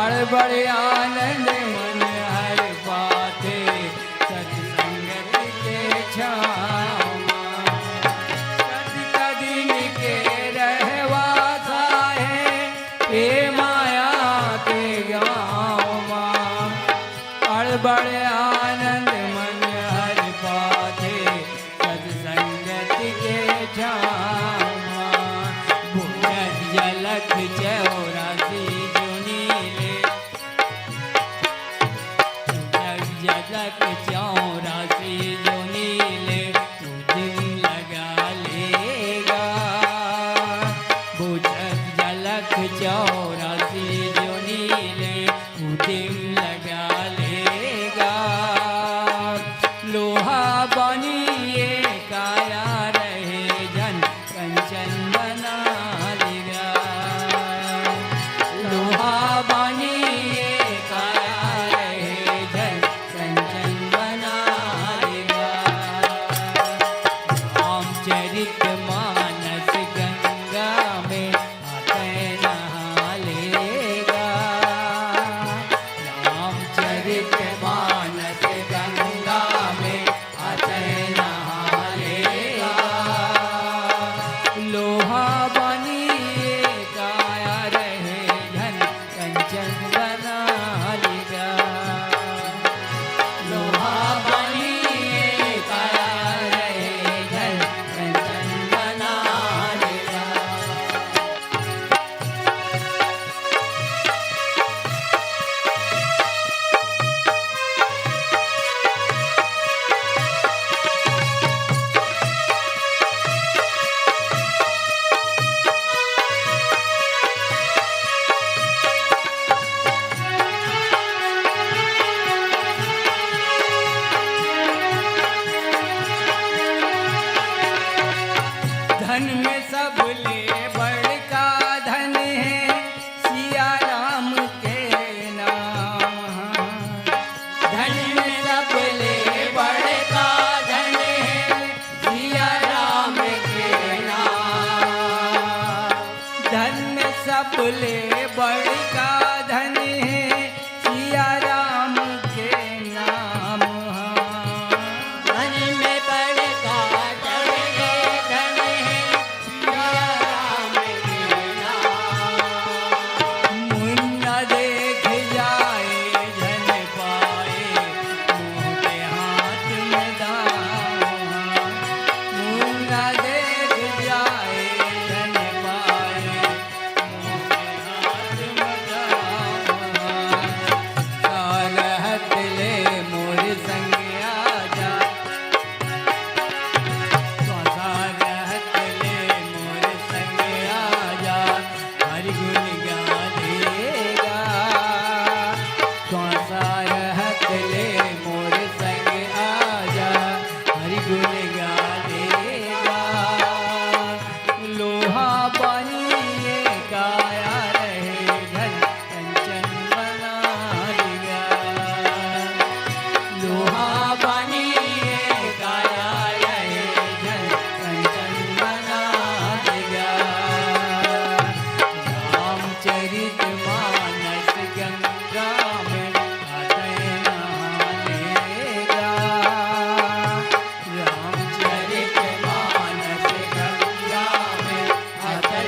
अड़बड़ आनंद मन हर पाते सत्संगत के छाँव माँ कदी कदी के रहवासा है ये माया के गाँव माँ अड़बड़ आनंद मन हर पाते सत्संगत के छाँव माँ भूजत जलक चौरासी जुनीले जलक चौरासी जुनीले तू दिन लगा लेगा भूजत जलक चौरासी जुनीले तू दिन लगा लेगा लोहा बनी ये काया रहे जन कंचन बना लेगा लोहा बनी ये काया रहे जन कंचन बना लेगा रामचरित मानस गंगा में आते नहा लेगा रामचरित मानस गंगा में आते नहा लेगा लोहा बनी ये काया रहे धन कंचन बना लेगा लोहा बनी ये काया रहे धन कंचन बना लेगा धन में सब ले बड़का धन है सिया राम के नाम धन में सब ले बड़का धन है सिया राम के नाम धन में सब ले बड़का धन है सिया राम के नाम धन में बड़का धन है धन है सिया राम के नाम मुन्ना देख जाए धन पाए मुँह के हाथ में दाम मुन्ना देख जाए धन पाए मुँह के हाथ में दाम सारहत ले मोर संग आजा सारहत ले मोर संग आजा हरि गुण गा देगा सारहत ले मोर संग आजा हरि गुण गा देगा लोहा बनी ये काया रहे धन कंचन बना लेगा लोहा बनी ये काया रहे धन कंचन बना देगा रामचरित मानस गंगा में आते नहा लेगा रामचरित मानस गंगा में आते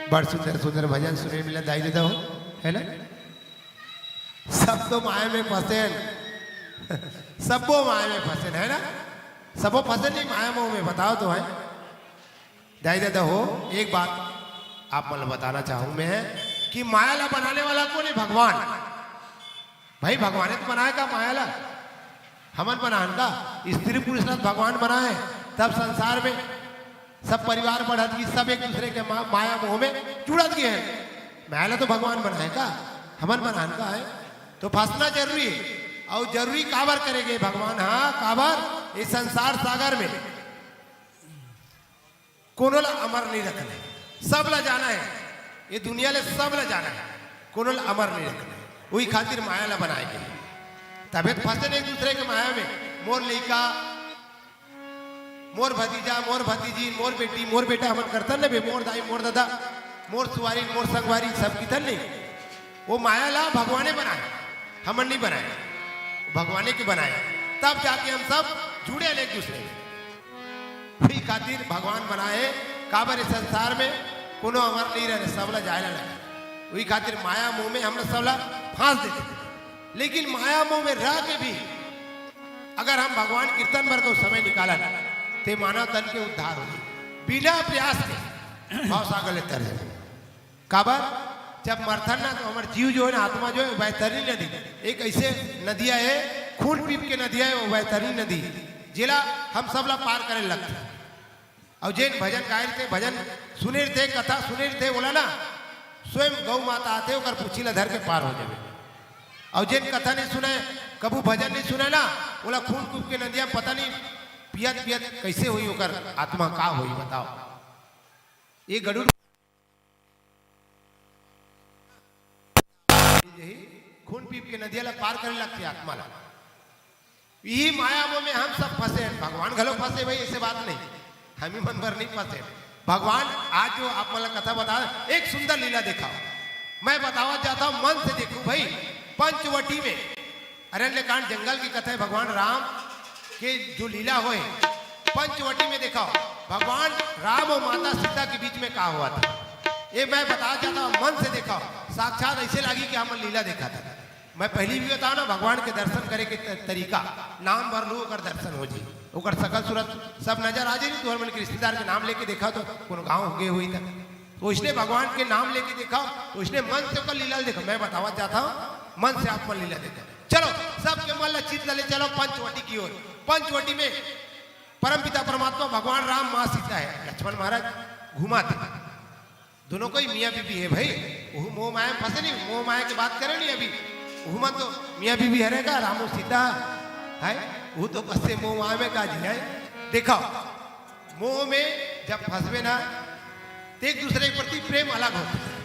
बड़ सुंदर सुंदर भजन सुने मिला दाई देता हो, है ना? सब तो माया में फंसे हैं। सबो माया में फंसे है ना? सबो फंसे नहीं माया मोह में, बताओ तो है दाई देता हो। एक बात आप मतलब बताना चाहूँ मैं कि माया ला बनाने वाला कौन है? भगवान। भाई भगवान ने तो बनाया का माया ला, हमन बनान का स्त्री पुरुष ने भगवान बनाए, तब संसार में सब परिवार बढ़त की, सब एक दूसरे के माया मोह में जुड़त गए हैं। माया ला तो भगवान बनाए का, हमन बनान का है, तो फंसना जरूरी है। और जरूरी काबर करेंगे भगवान? हाँ काबर इस संसार सागर में कोनो ला अमर नहीं रखना है, सब ला जाना है, ये दुनिया ले सब ला जाना है, कोनो ला अमर नहीं रखना है। वही खातिर माया ला बनाएंगे, तबियत फंसे एक दूसरे के माया में। मोर लड़का, मोर भतीजा, मोर भतीजी, मोर बेटी, मोर बेटा हमन करतन ने, मोर दाई, मोर दादा, मोर सुवारी, मोर संगवारी, सब कितन नहीं। वो माया ला भगवाने बनाए, हमन नहीं बनाए, भगवाने के बनाए, तब जाके हम सब जुड़े एक दूसरे से। वही खातिर भगवान बनाए काबर इस संसार में कोनो अमर नहीं रहे, सबला जायला लगे। वही खातिर माया मोह में हम सबला फांस देते। लेकिन माया मोह में रह के भी अगर हम भगवान कीर्तन भर को समय निकाला ते मानव तन के उद्धार हो बिना प्रयास के भाव सागर ले तर जाए। काबर जब मरथन ना तो हमारे जीव जो है ना, आत्मा जो है बैतरनी नदी, एक ऐसे नदिया है खून पीप के नदिया है, वो बैतरनी नदी जिला हम सब ला पार करे लगते। और जैन भजन गाये थे, भजन सुने थे, कथा सुने थे, बोला ना स्वयं गौ माता आते होकर पुछीला धर के पार हो जाए। और जिन कथा नहीं सुने, कबू भजन नहीं सुने ना, बोला खून कूप के नदिया पता नहीं पियत पियत कैसे हुई होकर आत्मा का हुई, बताओ। ये गरुड़ खून पीप के नदिया ला पार करने लगती आत्मा ला। यही माया में हम सब फंसे हैं। भगवान घलो फंसे भाई, ऐसे बात नहीं, हम ही मन भर नहीं फंसे। भगवान आज जो आप मतलब कथा बता, एक सुंदर लीला देखा, मैं बतावा चाहता हूं, मन से देखो भाई। पंचवटी में अरण्यकांड जंगल की कथा है, भगवान राम के जो लीला हुए पंचवटी में देखा, भगवान राम और माता सीता के बीच में क्या हुआ था, ये मैं बताना चाहता हूं। मन से देखा, साक्षात ऐसे लगी कि हम लीला देखा था। मैं पहली भी बताऊं ना, भगवान के दर्शन करे के तरीका, नाम भर लो ओकर दर्शन हो जी, ओकर सकल सूरत सब नजर आ जाए। तो मन के रिश्तेदार के नाम लेके देखा तो कोनो गाँव गए हुई था, तो उसने भगवान के नाम लेके देखा, तो उसने मन से ओकर लीला देखा। मैं बतावा चाहता हूँ, मन से आप मन लीला देखा। चलो सबके मन लचित ले चलो पंचवटी की ओर। पंचवटी में परमपिता परमात्मा भगवान राम, माँ सीता है, लक्ष्मण महाराज घुमा थे, दोनों को ही मियाँ बीबी है भाई। वो मोह माया में फंसे नहीं, मोह माया की बात करें नहीं अभी, घुमा तो मियाँ बीबी हरेगा, रामो सीता है, वो तो फंसे मोह माया में काजी है। देखा मोह में जब फंसवे ना, तो एक दूसरे के प्रति प्रेम अलग होता है,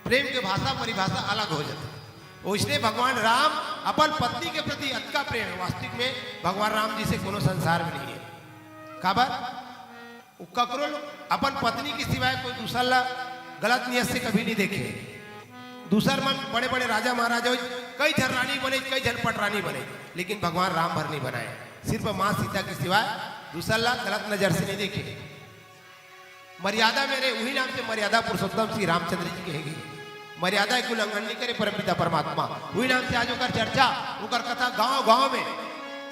प्रेम के भाषा परिभाषा अलग हो जाती है। उसने भगवान राम अपन पत्नी के प्रति अतका प्रेम है, वास्तविक में भगवान राम जी से कोनो संसार में नहीं है। काबर ककरो अपन पत्नी के सिवाय कोई दूसरा ला गलत नियत से कभी नहीं देखे। दूसर मन बड़े बड़े राजा महाराजा कई झन रानी बने, कई झनपट रानी बने, लेकिन भगवान राम भर नहीं बनाए, सिर्फ माँ सीता के सिवाय दूसरा ला गलत नजर से नहीं देखे। मर्यादा मेरे वही नाम से मर्यादा पुरुषोत्तम श्री रामचंद्र जी कहेगी, मर्यादा के उल्लंघन नहीं करे परमपिता परमात्मा। वही नाम से आज ओकर चर्चा, ओकर कथा गांव गांव में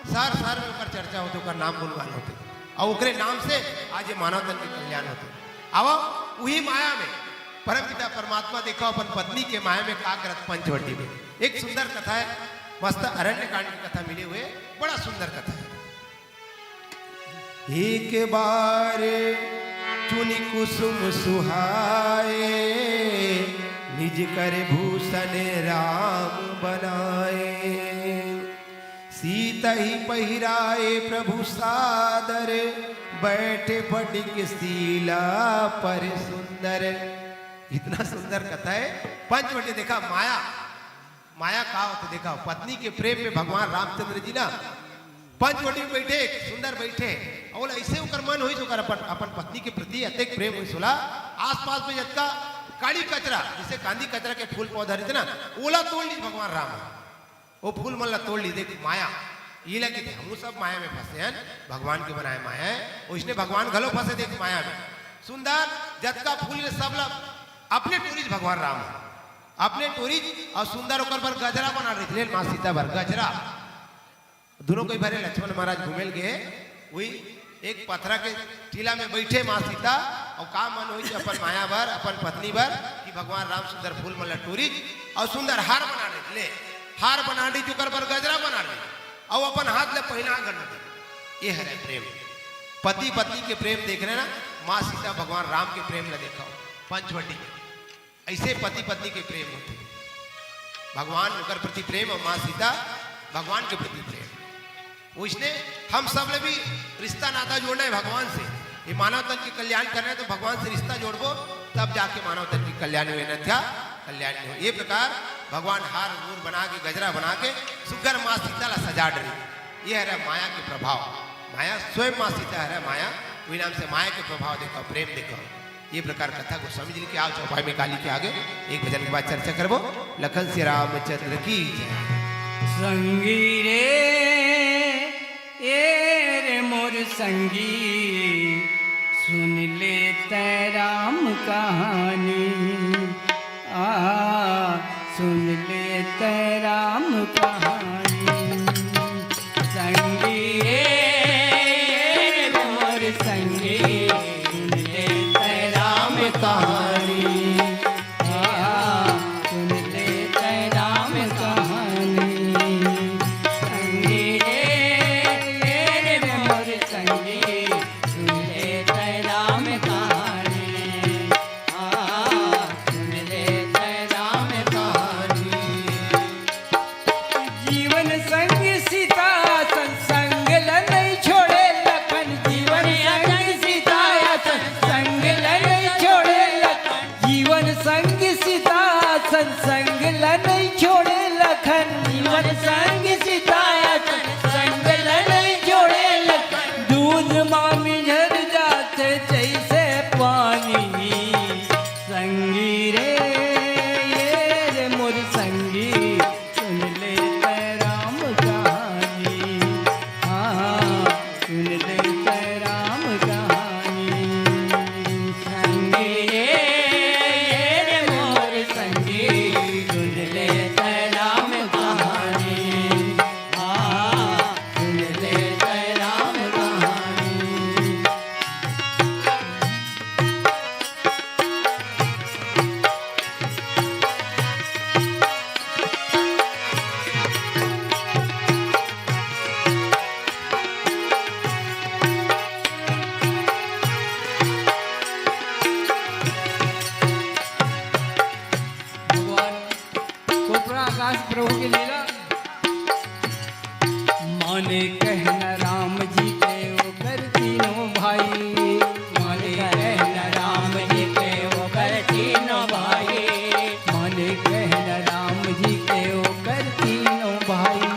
शहर शहर में ओकर चर्चा होते, ओकर नाम गुणगान होते, और ओकरे नाम से आज ये मानव तन के कल्याण होते। अब वही माया में परमपिता परमात्मा देखो अपन पत्नी के माया में का करत पंचवटी में। एक सुंदर कथा है, मस्त अरण्य कांड की कथा मिले हुए, बड़ा सुंदर कथा है। एक बार चुनि कुसुम सुहाए, निज कर भूषण राम बनाए, सीता ही पहिराए प्रभु सादर, बैठे फटिक सीला पर सुंदर। इतना सुंदर कथा है। पंचवटी देखा माया, माया का होता देखा, पत्नी के प्रेम में भगवान रामचंद्र जी ना पंचवटी में बैठे, सुंदर बैठे, और ऐसे उकर मन हुई तो अपन पत्नी के प्रति अत्यधिक प्रेम हुई। सुला आसपास में जतका काड़ी कचरा, जिसे कांदी कचरा के फूल पौधा रहते ना, ओला तोड़ ली भगवान राम, वो फूल मन ला तोड़ ली। देख माया ये लगे थे, हम सब माया में फंसे हैं, भगवान के बनाए माया है, उसने भगवान घलो फंसे देख माया में। सुंदर जतका फूल के सब ला अपने टूरिज भगवान राम है। अपने टूरिज और सुंदर ओकर पर गजरा बना रही थी माँ सीता भर गजरा दोनों कोई भरे लक्ष्मण महाराज घूमेल गए वही एक पथरा के टीला में बैठे माँ सीता और का मन हुई अपन माया भर अपन पत्नी भर कि भगवान राम सुंदर फूल मन टूरिज और सुंदर हार बना ले हार बना दी चुकर पर गजरा बना ली और अपन हाथ ले पहना कर ये है प्रेम पति पत्नी के प्रेम देख रहे ना माँ सीता भगवान राम के प्रेम ल देखा पंचवटी ऐसे पति पत्नी के प्रेम होते भगवान उनकर प्रति प्रेम और माँ सीता भगवान के प्रति प्रेम उसने हम सब ने भी रिश्ता नाता जोड़ना है भगवान से ये मानव तन के कल्याण करना है तो भगवान से रिश्ता जोड़बो तब जाके मानव तन की कल्याण हुए न था कल्याण हो ये प्रकार भगवान हार मूर बना के गजरा बना के सुगर माँ सीता ला सजा रही ये है माया के प्रभाव माया स्वयं माँ सीता है माया वही नाम से माया के प्रभाव देखो प्रेम देखो ये प्रकार कथा को समझ ली कि आओ चौपाई में काली के आगे एक भजन के बाद चर्चा करबो लखन श्री रामचंद्र की संगी रे ए मोर संगी सुन ले राम कहानी सुन ले राम कहानी संगी रे मोर संगी सुन ले राम कहानी सुन ले राम कहानी संगी रे मोर संगी सुन ले राम कहानी सुन ले राम कहानी जीवन संग सीता संग नहीं छोड़े लखन जीवन संग सीता संग नहीं छोड़े लखन जीवन संग सीता संग नहीं छोड़े लखन जीवन संग सीता संग नहीं छोड़े लखन दूध मामी झर जाते जैसे पानी संगी रे ये रे मोर संगी सुन ले राम कहानी सुन ले राम कहानी संगी रे मोर संगी सुन ले राम कहानी सुन ले राम कहानी भगवान कोपरा आकाश प्रभु की लीला माने कहना राम जी के वो कर तीनों भाई माने कहना राम जी के वो कर तीनों भाई माने कहना राम जी के वो कर तीनों भाई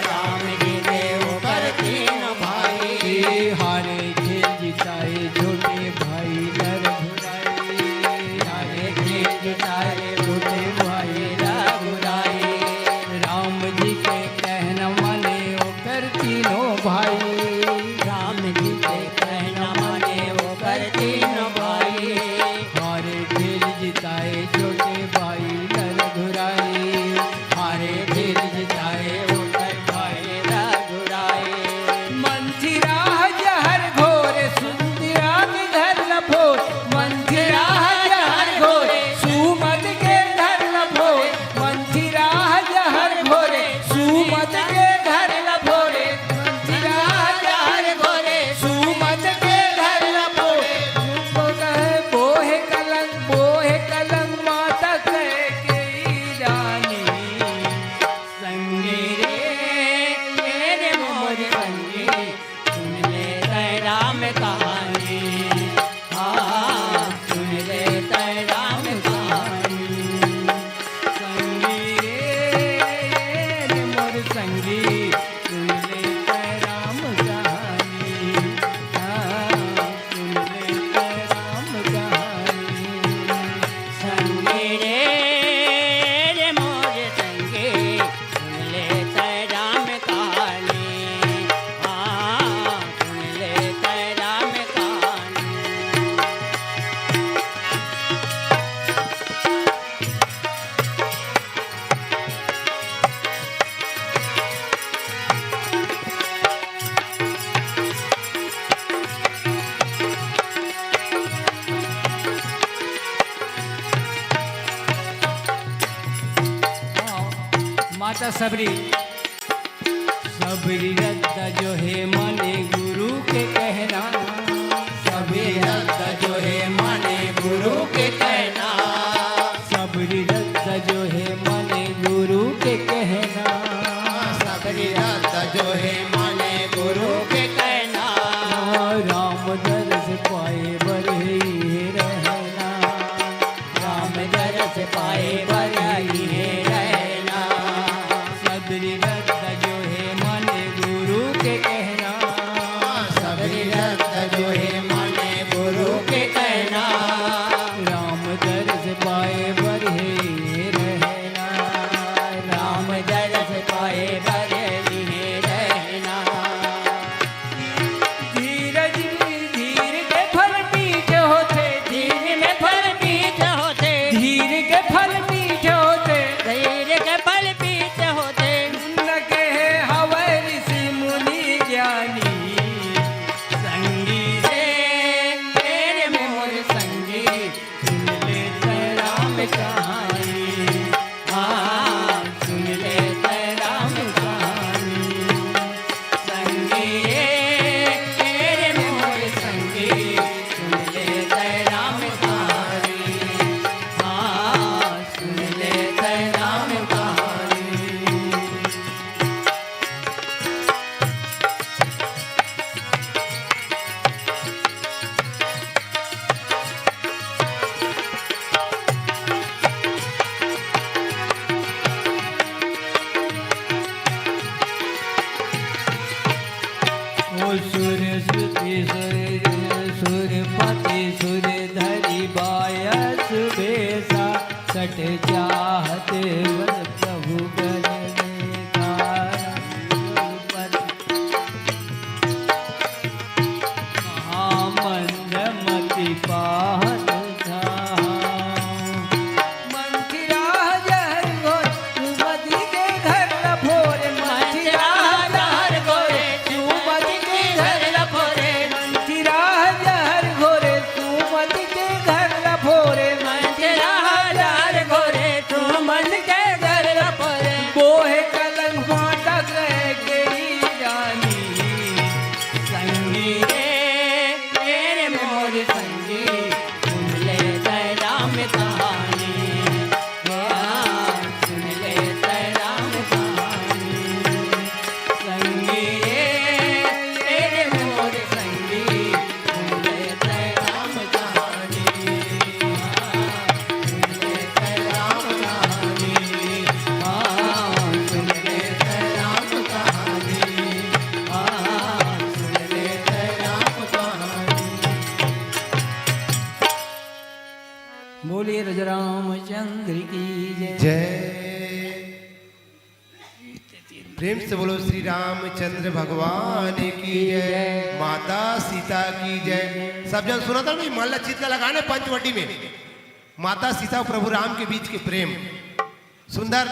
राम जी के वो कर तीनों भाई हारे खेल जिताए छोटे भाई नर भुराई हारे खेल जिताए छोटे भाई नर भुराई कहता सबरी सबरी रद्दा जो है माने गुरु के कहना, सबरी रद्दा जो है माने गुरु के कहना, सबरी रद्दा जो है माने गुरु के कहना, सबरी रद्दा जो है माने गुरु के कहना, राम दरस पाए बरही रहना, राम दरस पाए बरही रहना, सबरी रद्दा जो है माने गुरु के कहना, सबरी रद्दा जो है माने गुरु के कहना, राम दरस पाए बरही रहना, राम दरस पाए बरही रहना, धीरज धीर के फल मीठे होते, धीर में फल मीठे होते, धीर के फल मीठे होते, धीर के फल मीठे होते, न कहे हवै ऋषि मुनि ज्ञानी, संगी रे तेरे मोर संगी, सुन ले राम कहानी, हाँ सुन ले राम कहानी, संगी तेरे मोर संगी, सुन ले राम कहानी, हाँ सुन ले राम कहानी। ओ सुर सुति सुरपति सुर धरि बायस बेसा, सट चाहत वर प्रभु करने कारण, महामंदमति पाहत था, मंथिरा जहर घोर सुमति के घर न भोरे, मंथिरा जहर घोरे सुमति के घर न भोरे, मंथिरा जहर घोरे सुमति के घर न भोरे, मंजरा हजार घोरे तू मन के घर रपोरे, बोहे कलंक माता गए केरी रानी, संगी रे तेरे मोर संगी, सुन ले राम कहानी, हाँ सुन ले राम कहानी, संगी रे तेरे मोर संगी, सुन ले राम कहानी, हाँ सुन ले राम कहानी, हाँ सुन ले राम कहानी, हाँ सुन ले राम कहानी। बोलिए रामचंद्र की जय। जय। प्रेम से बोलो श्री रामचंद्र भगवान की जय, माता सीता की जय। सब जन सुना था नहीं, मल्ल चित्त लगाने पंचवटी में माता सीता और प्रभु राम के बीच के प्रेम, सुंदर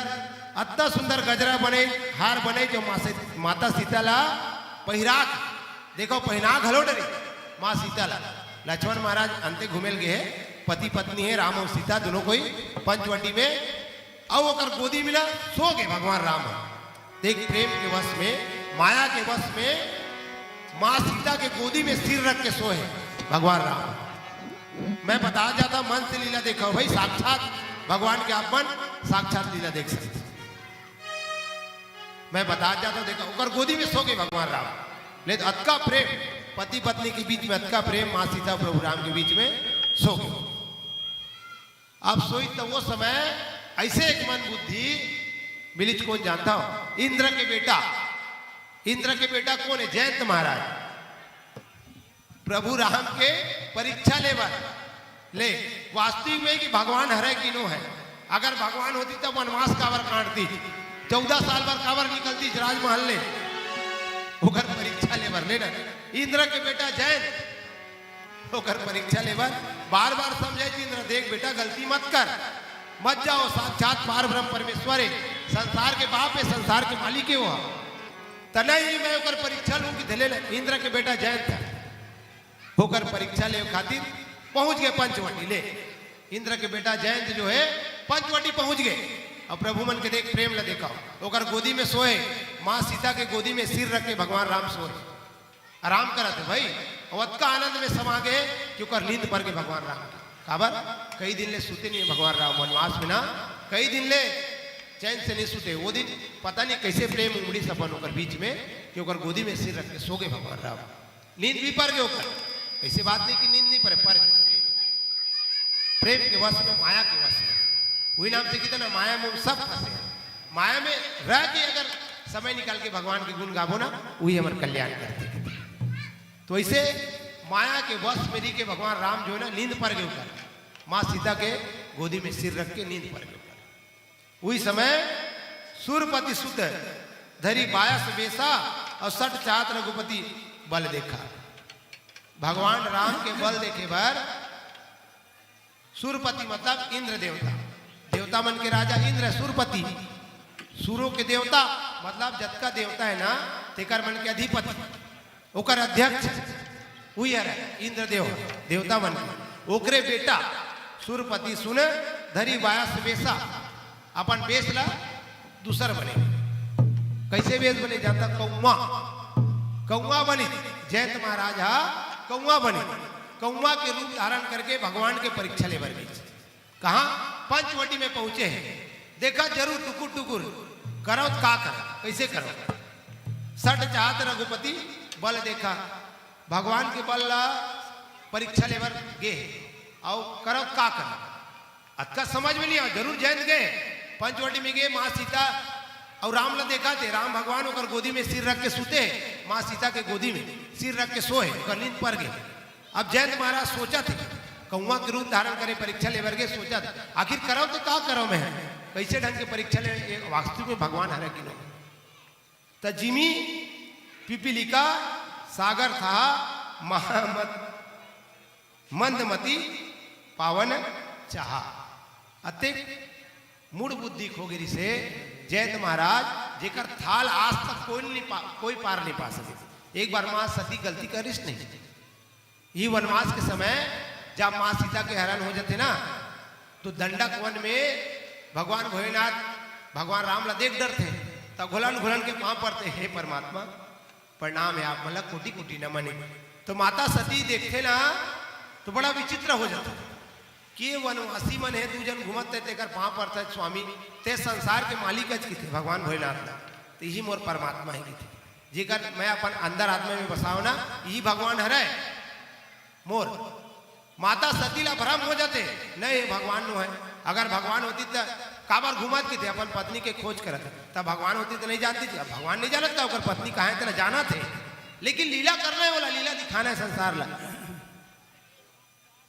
अत्ता सुंदर गजरा बने, हार बने जो माता सीता ला पहिराक, देखो पहिनाक हलो डरे माँ सीता ला। लक्ष्मण महाराज अंते घूमेल गए है, पति पत्नी है राम और सीता दोनों कोई पंचवटी में, अब ओकर गोदी मिला सो गए भगवान राम। देख प्रेम के वश में, माया के वश में माँ सीता के गोदी में सिर रख के सोए भगवान राम। मैं बता जाता मन से लीला देखो भाई, साक्षात भगवान के आप मन साक्षात लीला देख सकते। मैं बता जाता देखो ओकर गोदी में सो गए भगवान राम, लेकिन अतका प्रेम पति पत्नी के बीच में, अतका प्रेम माँ सीता प्रभु राम के बीच में सो गए। अब सोई तो वो समय ऐसे एक मन बुद्धि मिली, कौन जानता हो, इंद्र के बेटा। इंद्र के बेटा कौन है? जयंत महाराज। प्रभु राम के परीक्षा ले वास्तविक में कि भगवान हरे कि नो है। अगर भगवान होती तो वनवास कावर काटती, 14 साल भर कावर निकलती राजमहल ले, ओकर परीक्षा लेवर लेना। इंद्र के बेटा जयंत ओकर परीक्षा लेवर बार बार समझाए कि इंद्र देख बेटा गलती मत कर, मत जाओ, साक्षात पार ब्रह्म परमेश्वर है, संसार के बाप है, संसार के मालिक है वो। तना ही मैं ओकर परीक्षा लूं कि धले। इंद्र के बेटा जयंत होकर परीक्षा ले खातिर पहुंच गए पंचवटी ले। इंद्र के बेटा जयंत जो है पंचवटी पहुंच गए। और प्रभु मन के देख प्रेम ला देखा ओकर गोदी में सोए, माँ सीता के गोदी में सिर रख के भगवान राम सोए, आराम करत है भाई। और का आनंद में समा गए कि ओकर नींद पर के भगवान राम काबर कई दिन ले सुते नहीं भगवान राम वनवास में ना, कई दिन ले चैन से नहीं सुते। वो दिन पता नहीं कैसे प्रेम उमड़ी सपन ओकर बीच में कि ओकर गोदी में सिर रख के सो गए भगवान राम। नींद भी पर गए ओकर, ऐसी बात नहीं कि नींद नहीं पर गए। प्रेम के वश में, माया के वश में, वही नाम से कहते ना माया में सब फंसे हैं। माया में रह के अगर समय निकाल के भगवान के गुण गाबो ना, वही हमारे कल्याण करते। तो ऐसे माया के वश में रह के भगवान राम जो है ना नींद पर गए ऊपर, माँ सीता के गोदी में सिर रख के नींद पर गए ऊपर। वही समय सूरपति सुत धरी बायस बेसा और सट चात रघुपति बल देखा। भगवान राम के बल देखे बार सूरपति मतलब इंद्र देवता, देवता मन के राजा इंद्र सूरपति, सूरों के देवता मतलब जतका देवता है ना तेकर मन के अधिपति, ओकर अध्यक्ष हुई है इंद्र देव, देवता मन के। ओकरे बेटा सूरपति सुने धरी बायस बेसा, अपन बेस ला दूसर बने। कैसे वेश बने जाता? कौवा, कौवा बने। जैत महाराज हा कौवा बने, कौवा के रूप धारण करके भगवान के परीक्षा ले बर गई। कहा? पंचवटी में पहुंचे हैं, देखा जरूर टुकुर टुकुर करो का करो, कैसे करो? सट चाहत रघुपति बल देखा, भगवान के बल ला परीक्षा ले बर गे और करो का करो। अतका समझ में नहीं आ, जरूर जैन गए पंचवटी में गए, माँ सीता और राम ला देखा थे। राम भगवान ओकर गोदी में सिर रख के सूते, माँ सीता के गोदी में सिर रख के सोए, ओकर नींद पर गए। अब जयंत महाराज सोचा थे कौवा के रूप धारण करे परीक्षा ले बर गए, सोचा था आखिर करो तो का करो मैं, कैसे ढंग के परीक्षा ले, वास्तु में भगवान हरे कि नहीं। तो जिमी पिपीलिका सागर था महामत मंदमती पावन चाहा। अतिक मूड बुद्धि खोगिरी से जैत महाराज जेकर थाल आज तक कोई पार नहीं पा सके। एक बार माँ सती गलती करिस नहीं, ये वनवास के समय जब माँ सीता के हरण हो जाते ना, तो दंडक वन में भगवान भोलेनाथ भगवान राम ला देख डरते, तब घुलन घुलन के पाँव पड़ते, हे परमात्मा प्रणाम है आप, मतलब कोटि कोटि नमन। तो माता सती देखते ना तो बड़ा विचित्र हो जाता कि वनवासी मन है, दू जन घूमते तेकर पाँव पड़ता है, स्वामी ते संसार के मालिक की थे भगवान भोलेनाथ ला, तो यही मोर परमात्मा है की थे, जेकर मैं अपन अंदर आत्मा में बसाओ ना, यही भगवान हरे मोर। माता सती ला भ्रम हो जाते, नहीं भगवान नो है, अगर भगवान होती तो काबर घुमत की थे अपन पत्नी के खोज करत, तब भगवान होती तो नहीं जानती थी। अब भगवान नहीं जानत था ओकर पत्नी कहाँ है, तेरा जाना थे, लेकिन लीला करना है, बोला लीला दिखाना है संसार ला,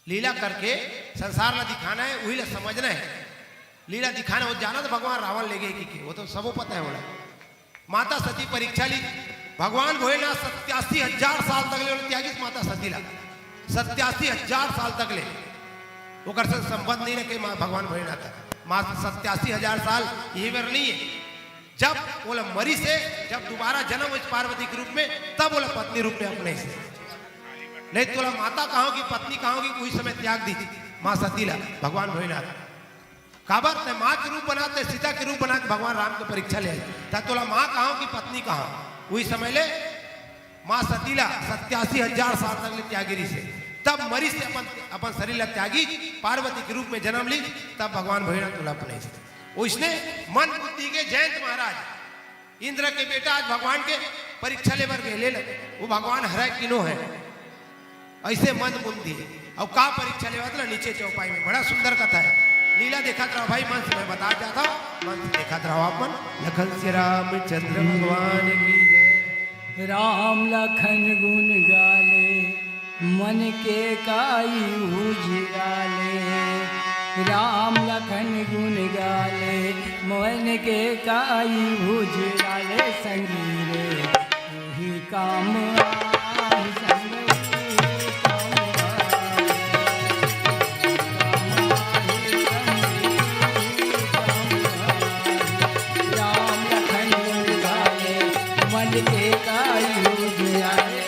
लीला करके संसार ला दिखाना है, वही ला समझना है, लीला दिखाना। वो जाना तो भगवान रावण ले गए कि वो तो सबको पता है। बोला माता सती परीक्षा ली, भगवान भोलेनाथ 87,000 साल तक ले त्यागी माता सती ला, 87,000 साल तक ले ओकर से संबंध नहीं रखे भगवान भोलेनाथ। माँ 87,000 साल ये बेर नहीं है, जब बोला मरी से जब दोबारा जन्म इस पार्वती के रूप में, तब बोला पत्नी रूप में अपने से, नहीं तो बोला माता कहाँ की पत्नी कहाँ की, कोई समय त्याग दी थी माँ सती ला भगवान भोलेनाथ। काबर ते माँ के रूप बनाते, सीता के रूप बना के भगवान राम की परीक्षा ले आई, तोला माँ कहाँ की पत्नी कहाँ, वही समय ले माँ सतीला 87,000 साल तक ले त्यागी से, तब मरी से अपन शरीर ला त्यागी, पार्वती के रूप में जन्म ली, तब भगवान भोलेनाथ तुला अपने से। उसने मन बुद्धि के जयंत महाराज इंद्र के बेटा आज भगवान के परीक्षा ले बर गए, ले वो भगवान हरा किनो है, ऐसे मन बुद्धि और का परीक्षा ले ना नीचे चौपाई में। बड़ा सुंदर कथा है, लीला देखा रहो भाई, मन से मैं बता जाता हूँ, मन से देखा रहो आप मन। लखन से रामचंद्र भगवान की जय। राम लखन गुण गाले मन के काई उजियाले, राम लखन गुण गाले मन के काई उजियाले, संगीरे वही काम आए, संगीरे काम आए, राम लखन गुण गाले मन के काई उजियाले,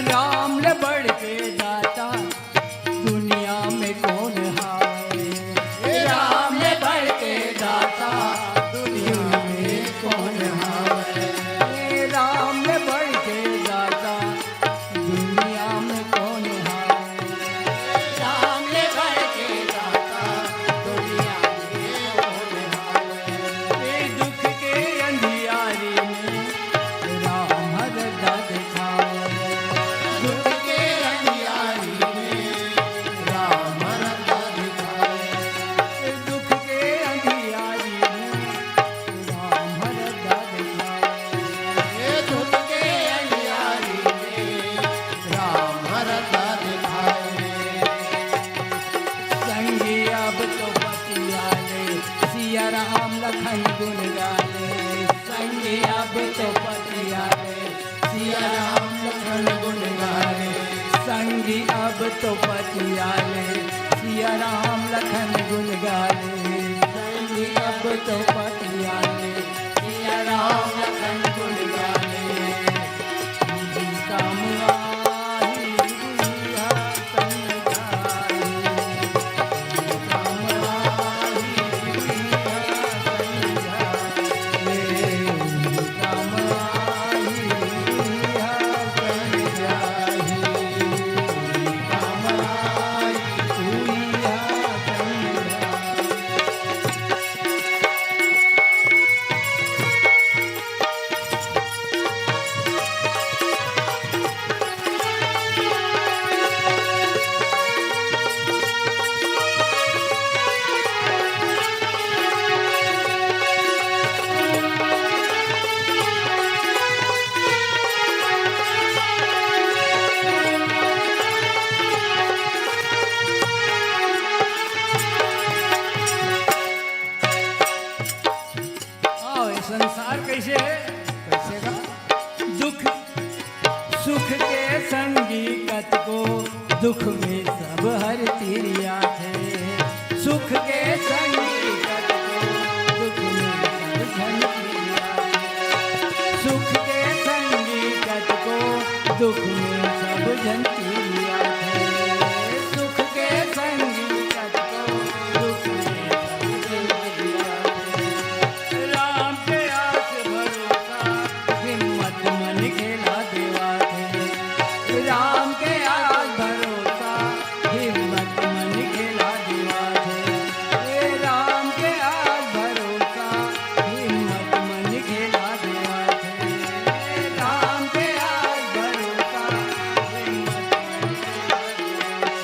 राम ले बढ़ के दाता दुनिया में कौन हावे। राम ले बढ़ के दाता दुनिया में कौन हावे। राम ले बढ़ के दाता दुनिया में कौन हावे। राम ले बढ़ के दाता दुनिया में कौन हावे। ए दुख के अंधियारी में राम हरदा दिखावे। दुख के अंधियारी में राम रंगा दिखाए। दुख के अंधियारी में राम हरदा दिखावे। दुख के अंधियारी में राम रंगा दिखाए। संगी अब तो पतियाले सिया राम लखन गुन गाले। संगी अब तो पतियाले सिया राम लखन गुन गाले। संगी अब तो पतियाले सिया राम लखन गुन गाले। संगी अब तो पतियाले सिया राम लखन गुन गाले। मुझी काम आई बुढ़िया संग जाई। संसार कैसे है? कैसे का दुख सुख के संगी कत को दुख में सब हर तिरिया थे। सुख के संगी कत को दुख में सब धन तिरिया थे। सुख के संगी कत को दुख में सब जन तिरिया थे। सुख के संगी कत को दुख में सब जन तिरिया थे। राम के आस भरोसा हिम्मत मन खेला देवा थे। राम के आस भरोसा हिम्मत मन खेला देवा थे। राम के आस भरोसा हिम्मत मन खेला देवा थे। राम के आस भरोसा हिम्मत मन खेला देवा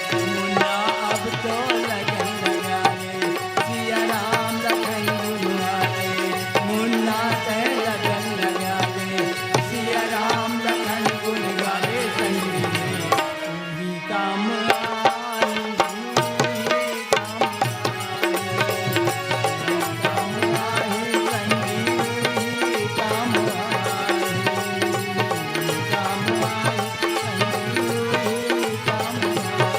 थे। मुन्ना अब तो लगन लगा ले सिया राम लखन गुनवाले। मुन्ना ते लगन लगा ले सिया राम लखन गुनवाले। संगी में तू ही काम आई, तू ही काम आई, संगी तू ही काम आई, काम आई, संगी तू ही काम आई।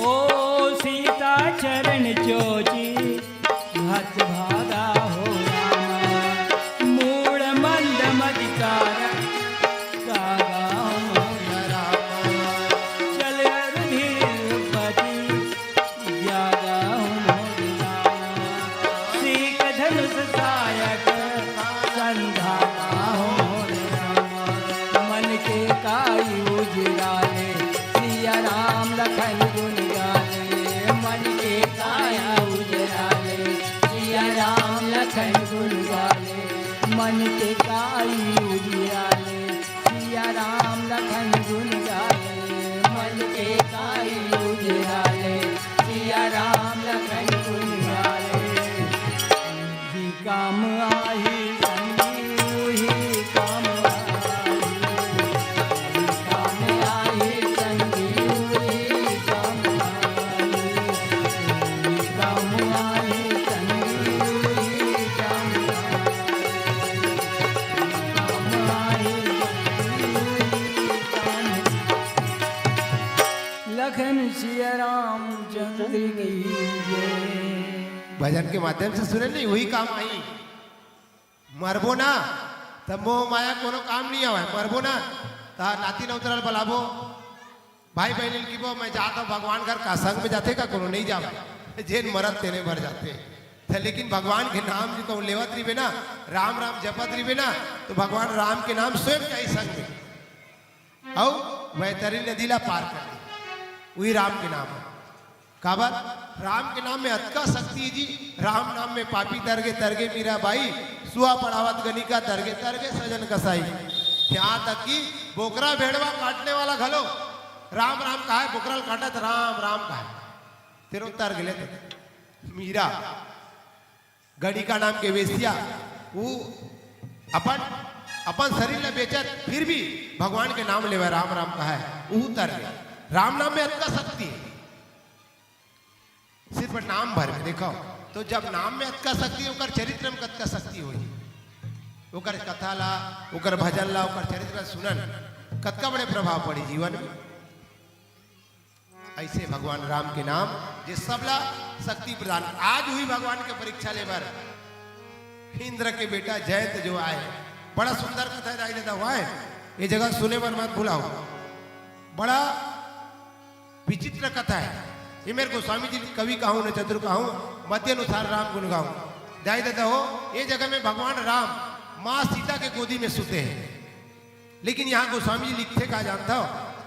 ओ सीता चरण जोजी हत भागा हो रामा। मूड़ मंद मधिकार कागा हो रामा। चल धीरपति जागा हो रामा। सीख धनुष सायक संधागा हो रामा। मन के काई उजराले सिया राम लखन गुन गाले। मन के काया उजराले सिया राम लखन गुन गाले। मन के काई उजराले सिया राम लखन गुन गाले। मन के काई उजराले सिया राम लखन गुन गाले। जी काम आई संगी ही काम आई, लखन सिया रामचंद्र की जय। भजन के माध्यम से सुने नहीं वही काम आई। मरबो ना तब मोह माया कोनो काम नहीं आवा। मरबो ना ता नाती नौतरल बलाबो भाई बहन की वो मैं जाता भगवान घर का संग में जाते का कोनो नहीं जावा। जेन मरद तेने भर जाते थे। लेकिन भगवान के नाम जो कहूँ लेवत रही ना, राम राम जपत रही ना, तो भगवान राम के नाम स्वयं जाई संग में औ वैतरी नदीला पार कर दी। वही राम के नाम है। काबर राम के नाम में अतका शक्ति है जी। राम नाम में पापी तरगे तरगे मीरा बाई, सुआ पढ़ावत गनिका तरगे तरगे सजन कसाई। यहाँ तक कि बोकरा भेड़वा काटने वाला घलो राम राम कहा है, बोकरल काटा तो राम राम कहा है। तेरो तर गले मीरा गणिका नाम के वेश्या वो अपन शरीर ले बेचत फिर भी भगवान के नाम लेवा राम राम कहा है। वो तर गए। राम नाम में अतका शक्ति है। सिर्फ नाम भर में देखो तो जब नाम में अतका शक्ति ओकर चरित्र में अतका शक्ति होई। ओकर कथा ला, ओकर भजन ला, ओकर चरित्र सुनन कतका बड़े प्रभाव पड़ी जीवन में। ऐसे भगवान राम के नाम जे सबला शक्ति प्रदान। आज हुई भगवान के परीक्षा लेबर इंद्र के बेटा जयंत जो आए, बड़ा सुंदर कथा राय देता हुआ है। ये जगह सुने पर मत भूलाओ, बड़ा विचित्र कथा है ये। मेरे को स्वामी जी कवि कहूँ न चतुर कहूँ, मध्य अनुसार राम गुण गाऊं। जाय देता हो ये जगह में भगवान राम माँ सीता के गोदी में सुते हैं। लेकिन यहाँ गोस्वामी जी लिखते का जानता हो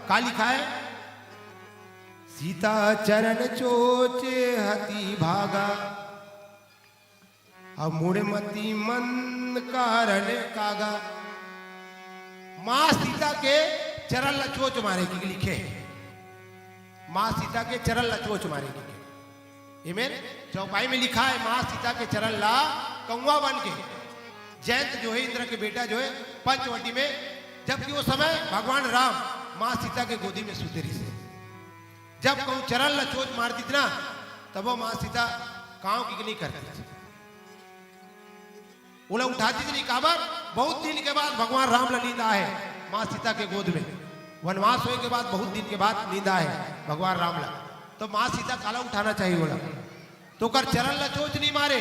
का लिखा है? सीता चरण चोचे हति भागा, अब मुड़मती मन कारण कागा। माँ सीता के चरण लचोच मारे की लिखे। माँ सीता के चरण लचोच मारे की ये मेरे चौपाई में लिखा है। माँ सीता के चरण ला कौवा बन के जयंत जो है इंद्र के बेटा जो है पंचवटी में, जबकि वो समय भगवान राम माँ सीता के गोदी में सुते रही से। जब कहूँ चरण लचोच मारती थी ना तब वो माँ सीता कांव की नहीं करती थी, उन्हें उठाती थी नहीं। काबर बहुत दिन के बाद भगवान राम ला नींद आए माँ सीता के गोद में। वनवास होने के बाद बहुत दिन के बाद नींद आए भगवान राम ला, तो माँ सीता काला उठाना चाहिए बोला। तो कर चरण लचोच नहीं मारे,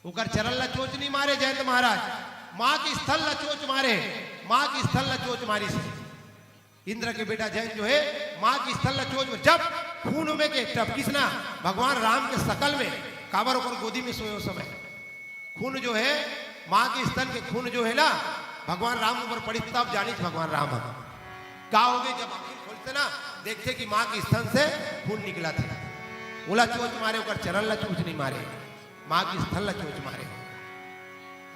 उकर चरण लचोच नहीं मारे जयंत महाराज, माँ की स्थल लचोच मारे। माँ की स्थल लचोच मारी से इंद्र के बेटा जयंत जो है माँ की स्थल लचोच में जब खून में के टपकिसना भगवान राम के सकल में काबर होकर गोदी में सोए उस समय खून जो है माँ के स्थल के खून जो है ना भगवान राम ऊपर पड़ी, तब जानी भगवान राम क्या हो गए। जब आखिर खोलते ना देखते कि माँ के स्तन से खून निकला था। ओला चोच मारे ओकर चरण लचोच नहीं मारे, माँ की स्थल लचोच मारे।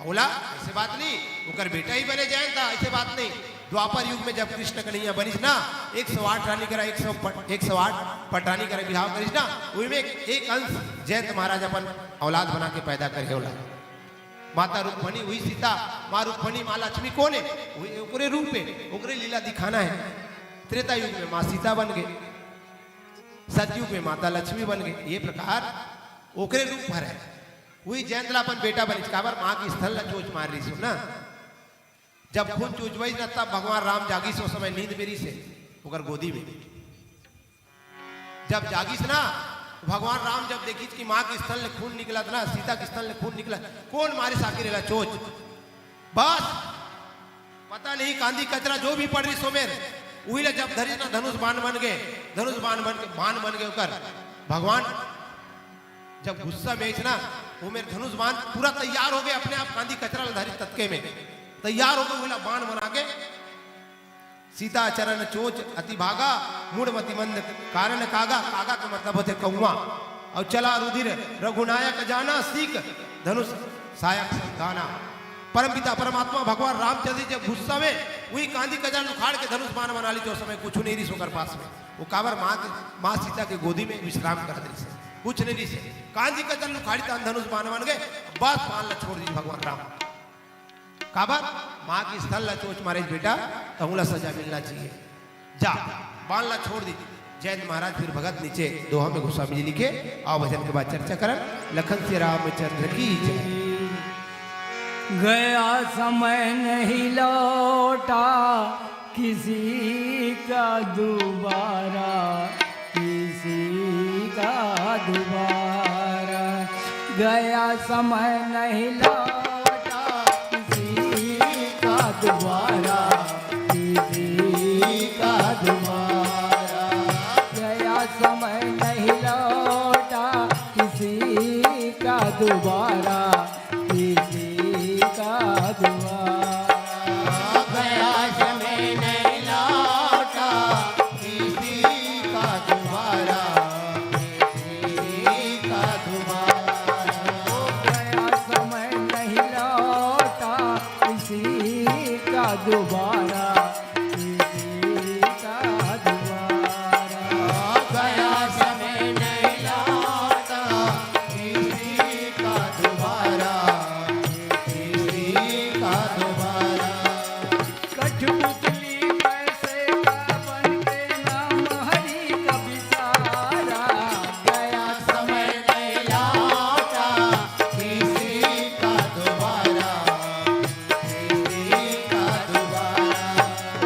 ओला ऐसे बात नहीं, ओकर बेटा ही बने जाए था, ऐसे बात नहीं। द्वापर युग में जब कृष्ण कन्हैया बनिस ना 108 रानी करा 108 पटरानी करे बिहाव करिस ना, वही में एक अंश जयंत महाराज अपन औलाद बना के पैदा करे। ओला माता रुक्मणी वही सीता, माँ रुक्मणी माँ लक्ष्मी कौन है? वही ओकरे रूप है, ओकरे लीला दिखाना है। त्रेता युग में माँ सीता बन गए, सतयुग में माता लक्ष्मी बन गए। ये प्रकार ओकरे रूप भर है। वही जयंतला अपन बेटा बनिस काबर माँ की स्थल चोच मार रही सो ना। जब खून चूचवई ना तब भगवान राम जागिस उस समय नींद मेरी से ओकर गोदी में। जब जागिस ना भगवान राम जब देखी कि माँ के स्थल ने खून निकला था ना, सीता के स्थल ने खून निकला, कौन मारे साकिर रेला चोच। बस पता नहीं कांदी कचरा जो भी पड़ रही सो मेरे वही जब धरी ना धनुष बाण बन गए, धनुष बाण बन गए कर भगवान जब गुस्सा में ना वो मेरे धनुष बाण पूरा तैयार हो गए अपने आप कांदी कचरा धारी तत्के में तैयार हो गए। बोला बाण बना के सीता चरण चोच अति भागा मूढ़मति मंद कारण कागा। कागा का मतलब होते कौवा। और चला रुधिर रघुनायक जाना सीख धनुष सायक संधाना। परमपिता परमात्मा भगवान रामचंद्र जब गुस्सा में वही कांदी कजर उखाड़ के धनुष बाण बना ली जो समय कुछ नहीं रही सोकर पास में। वो काबर माँ सीता के गोदी में विश्राम कर दी से कुछ नहीं रही से कांदी कजर उखाड़ी तो धनुष बाण बन गए। बस बाण ला छोड़ दी भगवान राम। काबर माँ की स्थल ला चोच मारे बेटा तो उला सजा मिलना चाहिए। जा बाण ला छोड़ दी। जयंत महाराज फिर भगत नीचे दोहा में गोस्वामी जी लिखे। आओ भजन के बाद चर्चा करन। लखन से रामचंद्र की जय। गया समय नहीं लौटा किसी का दोबारा, किसी का दोबारा, गया समय नहीं लौटा किसी का दोबारा, किसी का दोबारा, गया समय नहीं लौटा किसी का दोबारा, किसी का दोबारा, गया समय नहीं लौटा किसी का दोबारा, किसी का दोबारा, गया समय नहीं लौटा किसी का दोबारा, किसी का दोबारा, गया समय नहीं लौटा किसी का दोबारा, किसी का दोबारा, कठपुतली पैसे का बन के नाम हरि का बिसारा, गया समय नहीं लौटा किसी का दोबारा, किसी का दोबारा,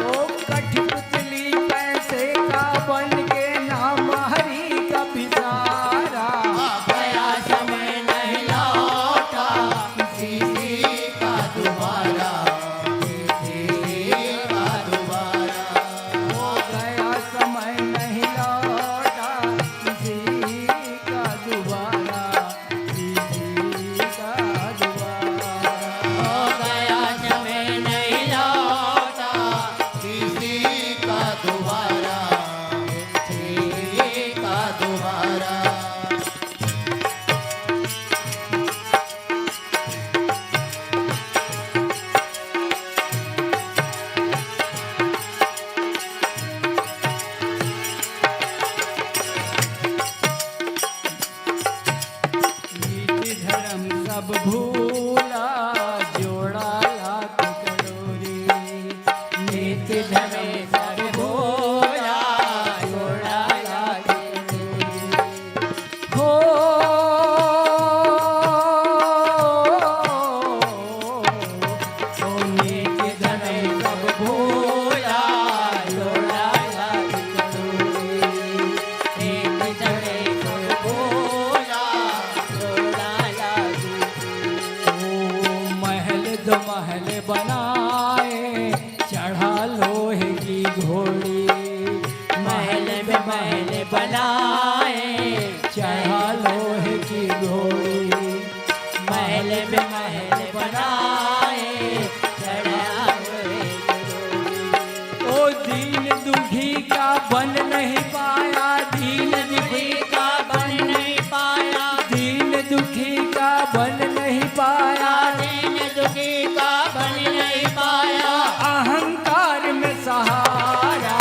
ओ कठपुतली पैसे का बन के नाम हरि का बिसारा, गया समय नहीं लौटा किसी का दोबारा, किसी का दोबारा, हो गया समय नहीं लौटा किसी का दोबारा, किसी का दोबारा, हो गया समय नहीं लौटा किसी का दोबारा, किसी का दोबारा, नीति धर्म सब भूला जोड़ा लाख करोड़ी, नीति धर्म सब भूला जोड़ा लाख करोड़ी, हो नीति धर्म सब भूला जोड़ा लाख करोड़ी, नीति धर्म सब भूला जोड़ा लाख ओ महल दो महल बनाए चढ़ा लोहे की घोड़ी, महल में महल बनाए चढ़ा लोहे की घोड़ी, महल में महल बनाए चढ़ा हुए गुरु। ओ दीन दुखी का बन नहीं पाया, दीन दुखी दुखी का बन नहीं पाया, दीन दुखी का बन नहीं पाया, दीन दुखी का बन नहीं पाया, अहंकार में सहारा,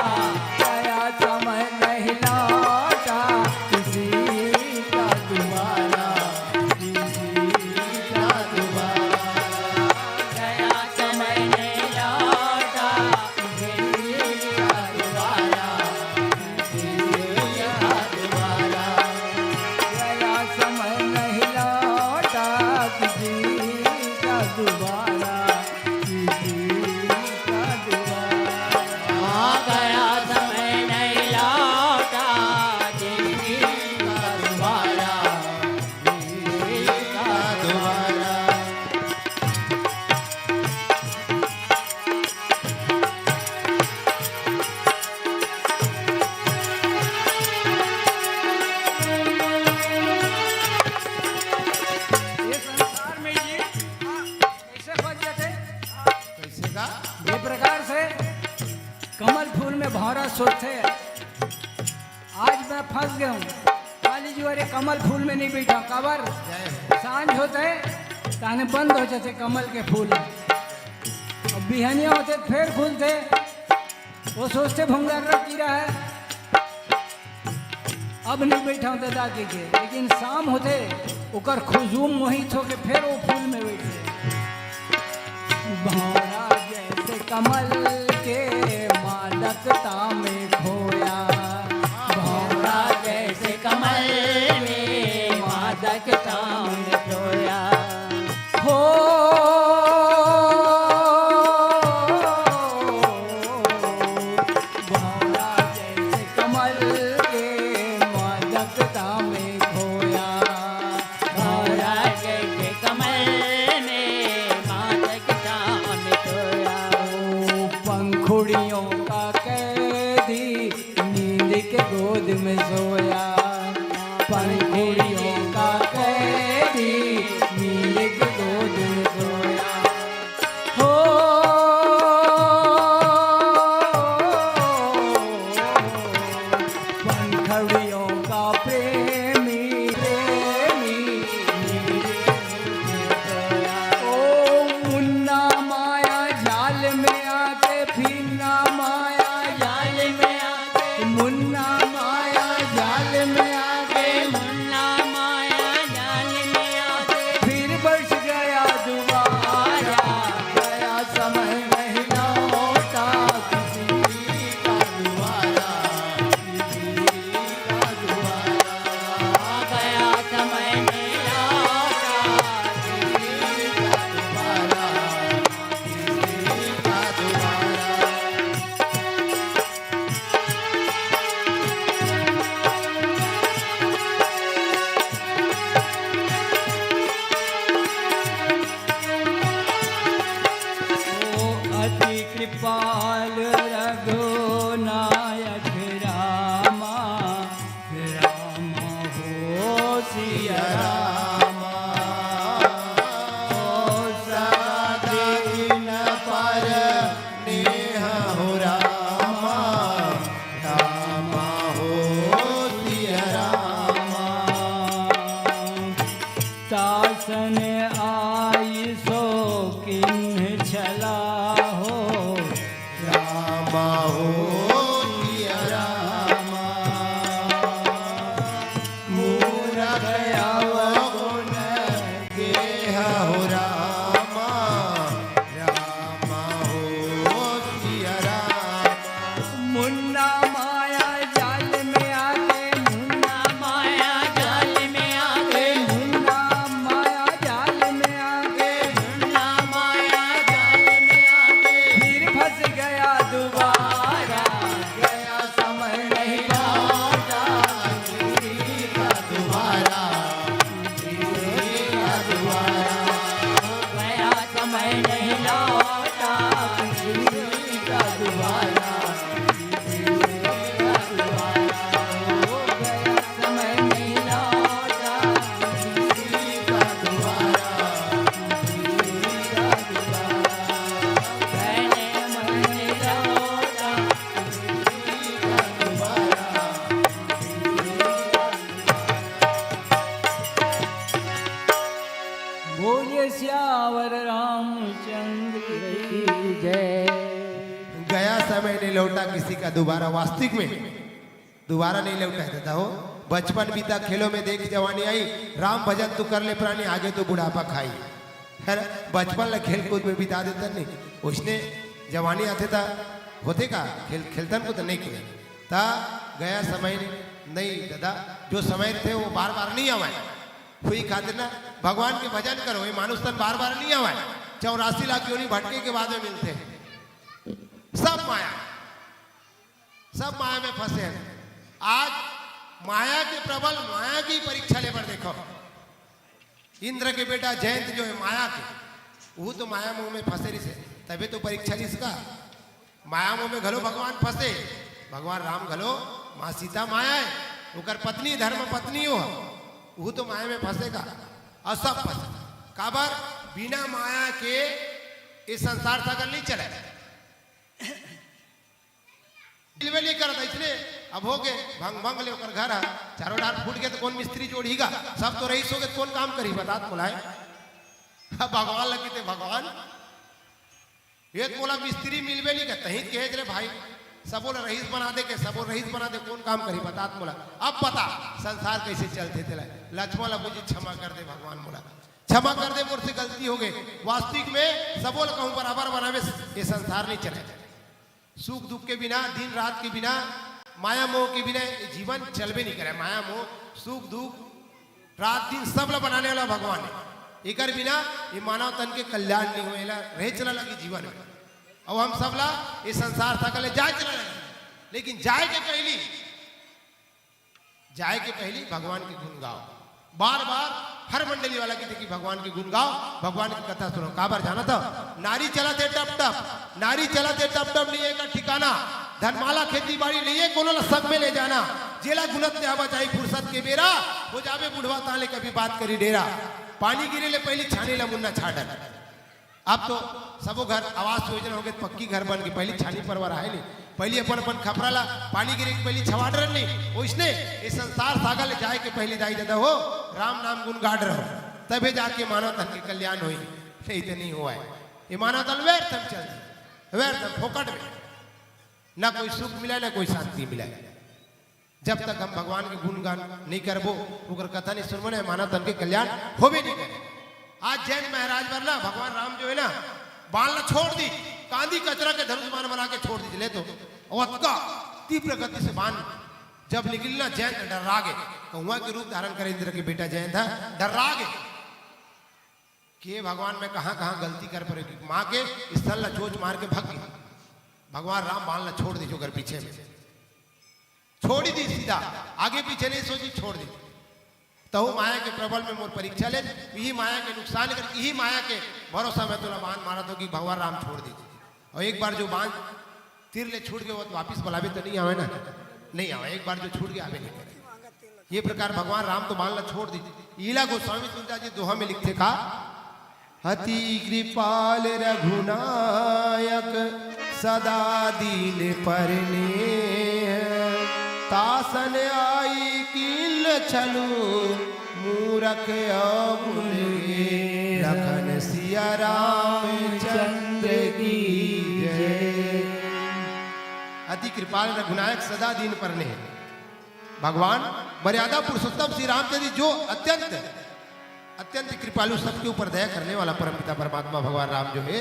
गया समय नहीं लौटा किसी का दोबारा, किसी का दोबारा, गया समय नहीं लौटा किसी का दोबारा, किसी का दोबारा, गया समय नहीं लौटा किसी का दोबारा, किसी का दोबारा, आ गया समय नहीं लौटा किसी का दोबारा, किसी का दोबारा। ये संसार में ये कैसे फंस जाते, कैसे का ये प्रकार से कमल फूल में भौरा सोते, आज मैं फंस गया हूँ, काली जी अरे कमल फूल में नहीं बैठा, कबर सांझ होते ताने बंद हो जाते कमल के फूल, अब बिहनिया होते फिर खुलते, वो सोचते भंगार कीड़ा है, अब नहीं बैठा होते दादी के, लेकिन शाम होते ओकर खुशबू मोहित होके फिर वो फूल में बैठे, भौरा जैसे कमल के मादकता में खोया, भौरा जैसे कमल में मादकता में खोया, हो गोद में सोया, पंखुड़ियों का कैदी नील के गोद में सोया। हो पंखुड़ियों का प्रेमी प्रेमी नील के गोद में सोया। ओ मुन्ना माया जाल में आके फिरना, माया जाल में आके, मुन्ना माया जाल में आके, मुन्ना माया जाल में आके फिर बच गया दोबारा, गया समय नहीं लौटा किसी का दोबारा, किसी का दोबारा, आ गया समय में लौटा किसी का दोबारा, किसी का दोबारा। ओ अति कृपाल रघुनायक रामा, राम हो सिया रामा, ओ सदा दीन पर नेह हो रामा, रामा हो सिया रामा। शासन आई सो किन्ह छला हो, रामा हो सिया रामा। मूरख अवगुण गेह हो रामा, रामा हो सिया रामा। मुन्ना माया जाल में आके, मुन्ना माया जाल में आके, मुन्ना माया जाल में आके, मुन्ना माया जाल में आके फिर फंस गया दोबारा, गया समय नहीं लौटा किसी का दोबारा, किसी का दोबारा, गया समय नहीं लौटा किसी का दोबारा, किसी का दोबारा, हो गया समय नहीं लौटा किसी का दोबारा, किसी का दोबारा, कहने मन नहीं लौटा किसी का दोबारा, बोलिए श्यावर रामचंद्र की जय। गया समय नहीं लौटा किसी का दोबारा। वास्तविक में दोबारा नहीं लौटा देता हो। बचपन बीता खेलों में देख जवानी आई, राम भजन तू कर ले प्राणी, आगे तो बुढ़ापा खाई। है ना? बचपन ला खेल कूद में बिता देता नहीं, उसने जवानी आते था होते का खेलतन को तो नहीं खेले ता। गया समय नहीं दादा, जो समय थे वो बार बार नहीं आवाए। हुई खातिर ना भगवान के भजन करो, ये मानुष तन बार बार नहीं आवाए। 84 लाख योनि भटके के बाद में मिलते हैं। सब माया, सब माया में फंसे हैं। आज माया के प्रबल माया की परीक्षा ले पर देखो। इंद्र के बेटा जयंत जो है माया के, वो तो माया मुंह में फंसे रही से, तभी तो परीक्षा ली इसका। माया मुंह में घलो भगवान फंसे, भगवान राम घलो, माँ सीता माया है, उकर पत्नी धर्म पत्नी हो, वो तो माया में फंसेगा। और सब फंसे काबर, बिना माया के इस संसार सागर नहीं चले। नहीं करता इसलिए अब हो गए भंग भंग ले ओकर घर है, चारों डार फूट गए तो कौन मिस्त्री जोड़ीगा, सब तो रईस हो गए, कौन काम करी बतात मुलाय। भगवान लगी थे भगवान ये बोला मिस्त्री मिलवे नहीं करता ही कहे रे भाई, सब बोला रईस बना दे के, सब बोल रईस बना दे, कौन काम करी बतात मुला। अब पता संसार कैसे चलते थे। लक्ष्मण मुझे क्षमा कर दे भगवान बोला, क्षमा कर दे मुझसे गलती हो गई। वास्तविक में सब बोल कहूं बराबर बनावे ये संसार नहीं चले। सुख दुख के बिना, दिन रात के बिना, माया मोह के बिना जीवन चलबे नहीं करे। माया मोह सुख दुख रात दिन सब ला बनाने वाला भगवान है। एकर बिना ये मानव तन के कल्याण नहीं होएला, रह चला लगी जीवन में। अब हम सब ला ये संसार था कले जाए चला लगी, लेकिन जाए के पहली भगवान के गुण गाओ। बार बार हर मंडली वाला कहते कि भगवान के गुण गाओ, भगवान की कथा सुनो। काबर जाना था, नारी चलाते टप टप, नारी चलाते टप टप नहीं है का ठिकाना। धनमाला खेती बाड़ी नहीं है कोनो ला सब में ले जाना जेला गुलत ले आवा जाई फुर्सत के बेरा हो जावे बुढ़वा ताले कभी बात करी डेरा पानी गिरे ले पहली छाने ला मुन्ना छाडन। अब तो सबो घर आवास योजना हो गए पक्की घर बन के पहली छानी परवर है नहीं पहली अपन अपन खपरा ला पानी गिरे के पहली छवाड़ नहीं वो इसने ये संसार सागर ले जाए के पहली दाई दादा हो राम नाम गुण गाड़ रहो तबे जाके मानव धन के कल्याण हुई नहीं तो नहीं हुआ है ये मानव दल व्यर्थ चल व्यर्थ फोकट में ना कोई सुख मिला ना कोई शांति मिला जब तक हम भगवान के गुणगान नहीं करबो ओकर कथा नहीं सुनबो ना मानव धन के कल्याण होबे नहीं करे। आज जैन महाराज वरना भगवान राम जो है ना बालना छोड़ दी कांदी कचरा के धनुष बाण बना के छोड़ दी ले तो अवतका तीव्र गति से बाण जब निकलना जैन डरा गए कौआ के रूप धारण करे इंद्र के बेटा जैन था डरा गए कि भगवान में कहां कहां गलती कर पड़ेगी मां के स्थल ला चोच मार के भाग गई भगवान राम बालना छोड़ दी जो घर पीछे में छोड़ी दी सीधा आगे पीछे नहीं सोची छोड़ दी तो माया के प्रबल में मोर परीक्षा ले यही माया के नुकसान कर यही माया के भरोसा में तुला बांध मारा तो कि भगवान राम छोड़ दी और एक बार जो बांध तीर ले छूट गए वो तो वापिस बुलावे तो नहीं आवे ना नहीं आवे एक बार जो छूट गया आवे नहीं करे ये प्रकार भगवान राम तो बांधना छोड़ दी। ईला गोस्वामी तुलसीदास जी दोहा में लिखते का अति कृपाल रघुनायक सदा दीन परने तासन आई किल चलू मूरख अवुल लखन सिया राम चंद्र की जय। अति कृपाल रघुनायक सदा दीन परने भगवान मर्यादा पुरुषोत्तम श्री रामचंद्र जो अत्यंत अत्यंत कृपालु सबके ऊपर दया करने वाला परमपिता परमात्मा भगवान राम जो है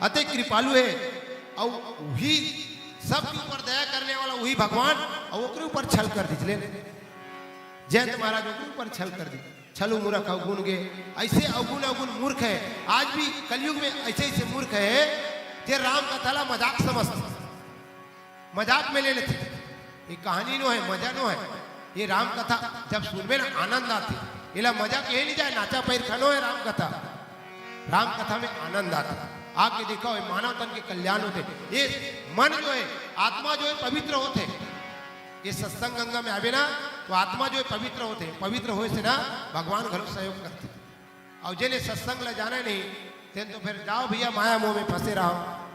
अति कृपालु है और वही सबके ऊपर दया करने वाला वही भगवान और ओकरे ऊपर छल कर दीजिए जयंत महाराज ओकरे ऊपर छल कर दी छलु मूर्ख अवगुण गे ऐसे अवगुण अवगुण मूर्ख है आज भी कलयुग में ऐसे ऐसे मूर्ख है जे राम कथा ला मजाक समझते मजाक में ले लेते ये कहानी नो है मजा नो है ये राम कथा जब सुनबे ना आनंद आते इला मजा कहे नहीं जाए नाचा पैर खनो है राम कथा में आनंद आता आके देखो मानव तन के कल्याण होते ये मन जो है आत्मा जो है पवित्र होते ये सत्संग गंगा में आवे ना तो आत्मा जो है पवित्र होए से ना भगवान घर सहयोग करते और जिन्हें सत्संग ले जाना नहीं तेन तो फिर जाओ भैया माया मोह में फंसे रहो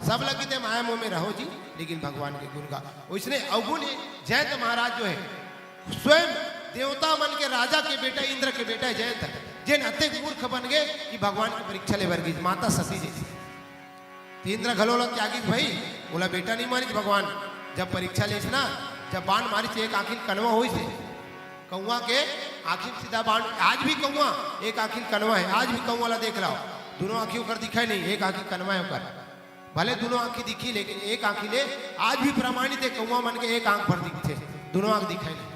सब लगी थे माया मोह में रहो जी लेकिन भगवान के गुण का इसने अवगुण जयंत महाराज जो है स्वयं देवता मन के राजा के बेटा इंद्र के बेटा जयंत जिन अत्यंत मूर्ख बन गए कि भगवान की परीक्षा ले वर्गी माता सती जैसी इंद्र घलोला त्यागी भाई बोला बेटा नहीं मारी भगवान जब परीक्षा ले ना जब बाण मारी से एक आखिर कनवा हुई से कौआ के आखिर सीधा बाण आज भी कौआ एक आखिर कनवा है आज भी कौआ ला देख रहा हो दोनों आंखी कर दिखाई नहीं एक आंखी कनवा है कर भले दोनों आंखी दिखी लेकिन एक आंखी ले आज भी प्रमाणित है कौआ मन के एक आंख पर दिखते दोनों आंख दिखाई नहीं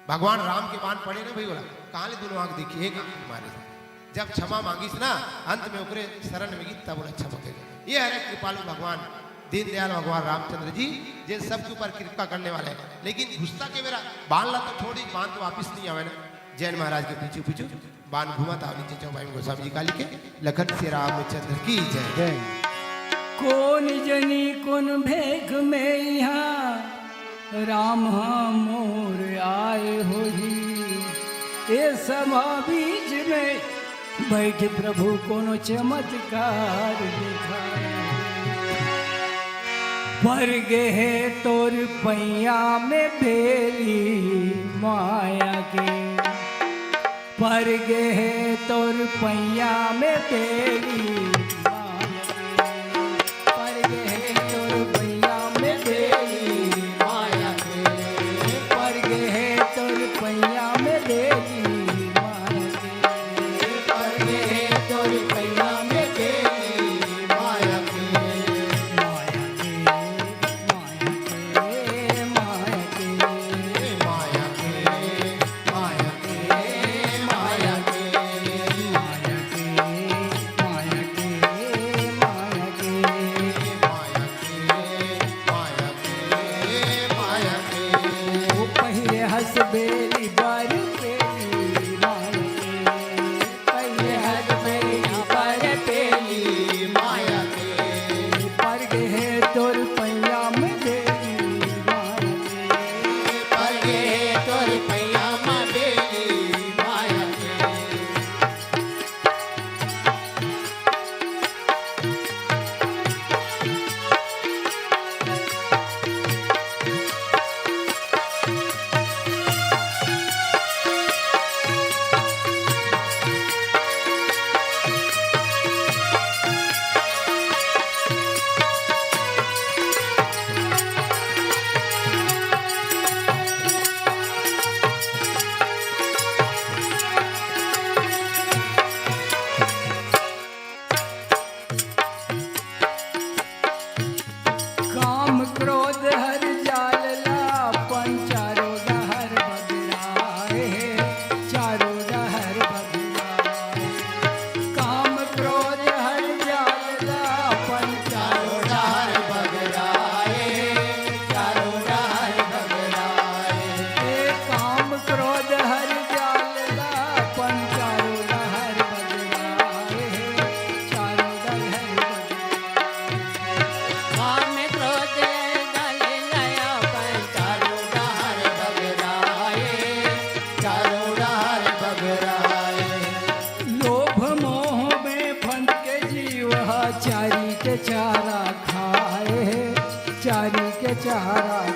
भगवान राम के बाण पड़े ना भाई बोला कहाँ ले दोनों आंख दिखी एक आंख मारे जब क्षमा मांगी ना अंत में ओकरे शरण में गई तब बोला क्षमा कर ये है कृपालु भगवान दीनदयाल भगवान रामचंद्र जी जिन सबके ऊपर कृपा करने वाले हैं लेकिन घुसता के मेरा बाण ला तो छोड़ी बाण तो वापिस नहीं आवे ना जैन महाराज के पीछे पीछे बाण घुमा था नीचे चौपाई गोस्वामी जी का लिखे लखन से रामचंद्र की जय जय। कौन जनी कौन भेग में यहाँ राम मोर आए हो ही ये सभा बीच में बैठ प्रभु कोनो चमत्कार दिखा पर गे है तोर पैया में बेरी माया के पर गे है तोर पैया में बेरी पर गे है तोर पैया में बेरी माया के पर गे है तोर पैया में बेरी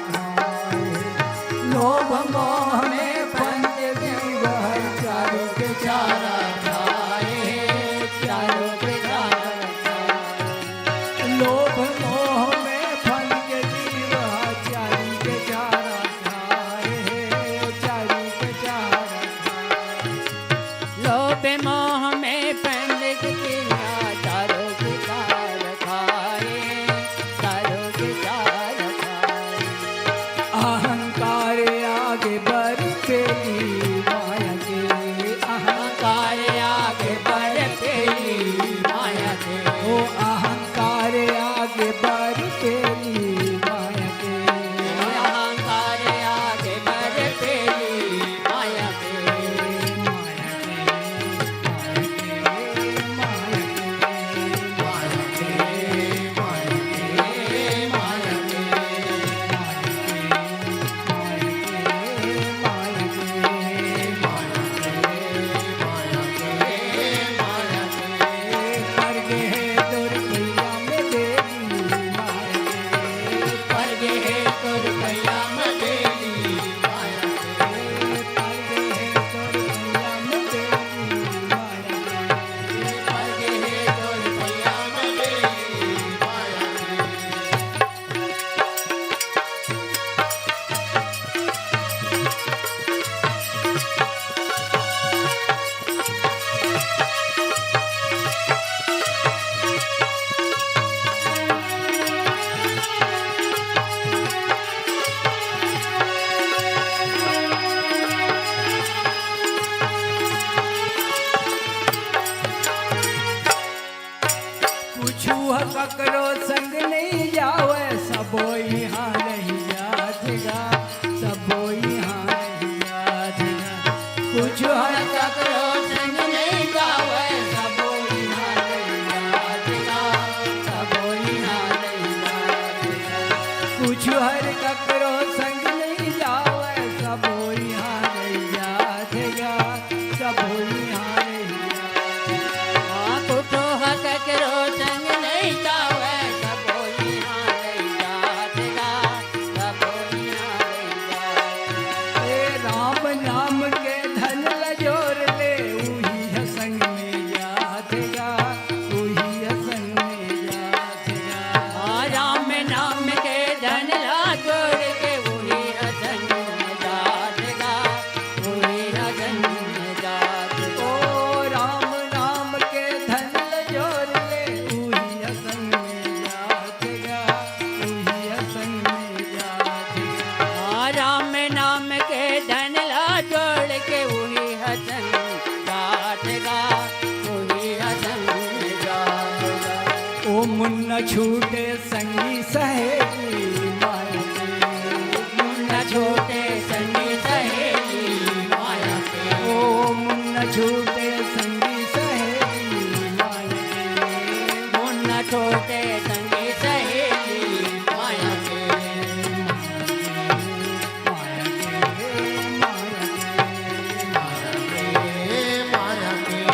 खाए। लोभ मोह में पंच जीव चारों के चारा खाए, चारों के चारा खाए। लोभ मोह में पंच जीव चारों के चारा खाए, चारों के चारा खाए। लोभ मोह में पंडित किया चारों के चार खाए, चारों के चार खाए। अहंकार आगे बढ़ पेली माया के, अहंकार आगे बढ़ पेली माया के। ओ अहंकार आगे बढ़ पेली माया के। अहंकार आगे बढ़ पेली माया के। पर गे तो रुपया में देली माया पर गे तो रुपया में देली माया। कुछु ककरो संग नहीं जावे, सबो यहाँ रही जातेगा, सबो यहाँ रही जातेगा। कुछ हर ककरो संग नहीं जावे, सबो यहाँ रही जातेगा, सबो यहाँ रही जातेगा। कुछ हर ककरो संग नहीं जावे, सबो यहाँ रही जातेगा, सबो यहाँ रही जातेगा। कुठो ककरो संग नहीं जावे, सबो यहाँ रही जातेगा, सबो यहाँ रही जातेगा। ए राम नाम के धन लजोर ले, उही है संग में जातेगा, उही है संग में जातेगा। राम नाम के धन ला जोड़ के वही रतन में जातेगा, वही रतन में जातेगा। ओ राम नाम के धन लजोर ले, उही है संग में जातेगा, उही है संग में जातेगा। राम नाम के धन ला जोड़ के वही हसन जातेगा, वही हसन जातेगा। ओ मुन्ना छूटे संगी सहेली माया के, मुन्ना छोटे संगी सहेली माया के। ओ मुन्ना छूटे संगी सहेली माया के। मुन्ना छोटे संगी सहेली माया के। माया के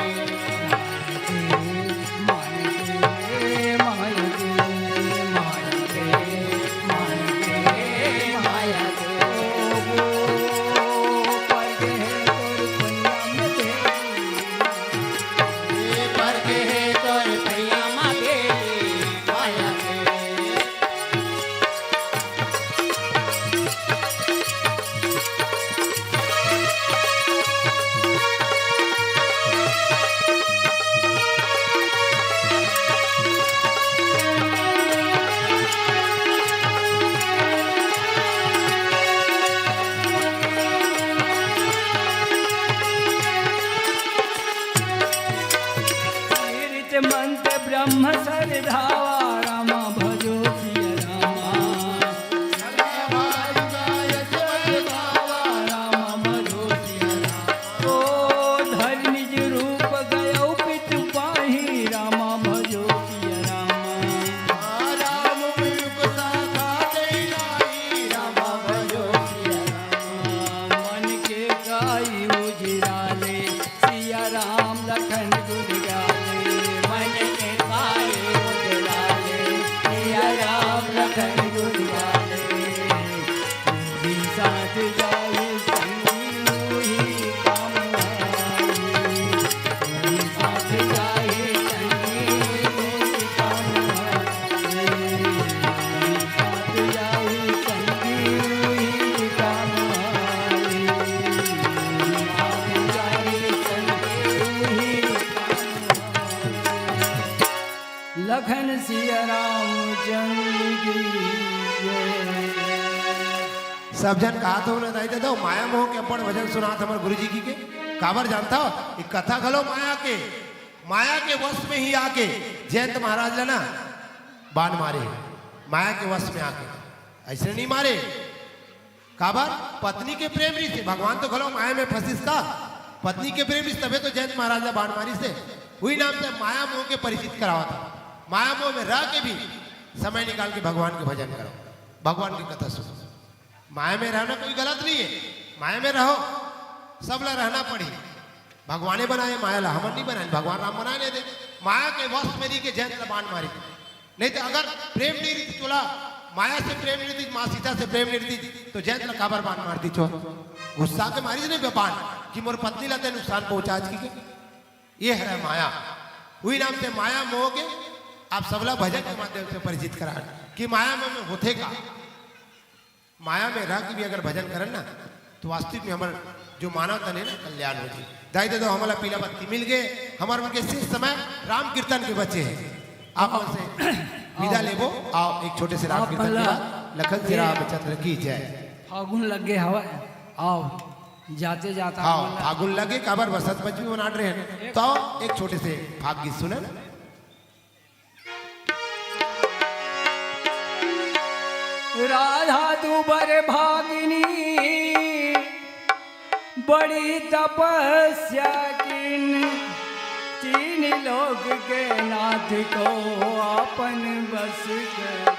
साथ जाए संगी वही काम आई। वही साथ जाए संगी वही काम आई। वही साथ जाए संगी वही काम आई। वही साथ जाए संगी वही लखन सिया रामचंद्र की जय। सब जन कहा तो उन्हें दाई दे दो माया मोह के अपन भजन सुना था हमारे गुरु जी की के काबर जानता हो ये कथा खलो माया के वश में ही आके जयंत महाराज लेना बाण मारे माया के वश में आके ऐसे नहीं मारे काबर पत्नी के प्रेम री से भगवान तो खलो माया में फंसिस का पत्नी के प्रेम री तबे तो जयंत महाराज ने बाण मारी से वही नाम से माया मोह के परिचित करावा था। माया मोह में रह के भी समय निकाल के भगवान के भजन करो भगवान की कथा सुनो। माया में रहना कोई गलत नहीं है माया में रहो सब ला रहना पड़ी भगवाने बनाए माया ला हमन नहीं बनाए भगवान राम बनाए नहीं दे माया के वश में रही के जयंत ला बाण मारी नहीं तो अगर प्रेम नहीं रहती चोला माया से प्रेम नहीं रहती माँ सीता से प्रेम नहीं रहती तो जयंत ला काबर बाण मारती चो गुस्सा के मारी नहीं बाण कि मोर पत्नी ला नुकसान पहुंचा के ये है माया वही नाम से माया मोह के आप सबला भजन के माध्यम से परिचित करा कि माया में होते का माया में रह के भी अगर भजन करें ना तो वास्तविक में हमारे जो मानव तन है ना कल्याण हो जाए। दाई दे दो हमारा पीला बत्ती मिल गए हमारे उनके शेष समय राम कीर्तन के बच्चे हैं आप उनसे विदा लेबो आओ एक छोटे से राम कीर्तन के बाद लखन श्री रामचंद्र की जय। फागुन लगे हवा आओ जाते जाता हाँ फागुन लगे काबर बसंत पंचमी मना रहे हैं तो एक छोटे से फाग गीत सुने ना। राधा दुबर भागिनी बड़ी तपस्या किन तीन लोग के नाथ को अपन बस कर।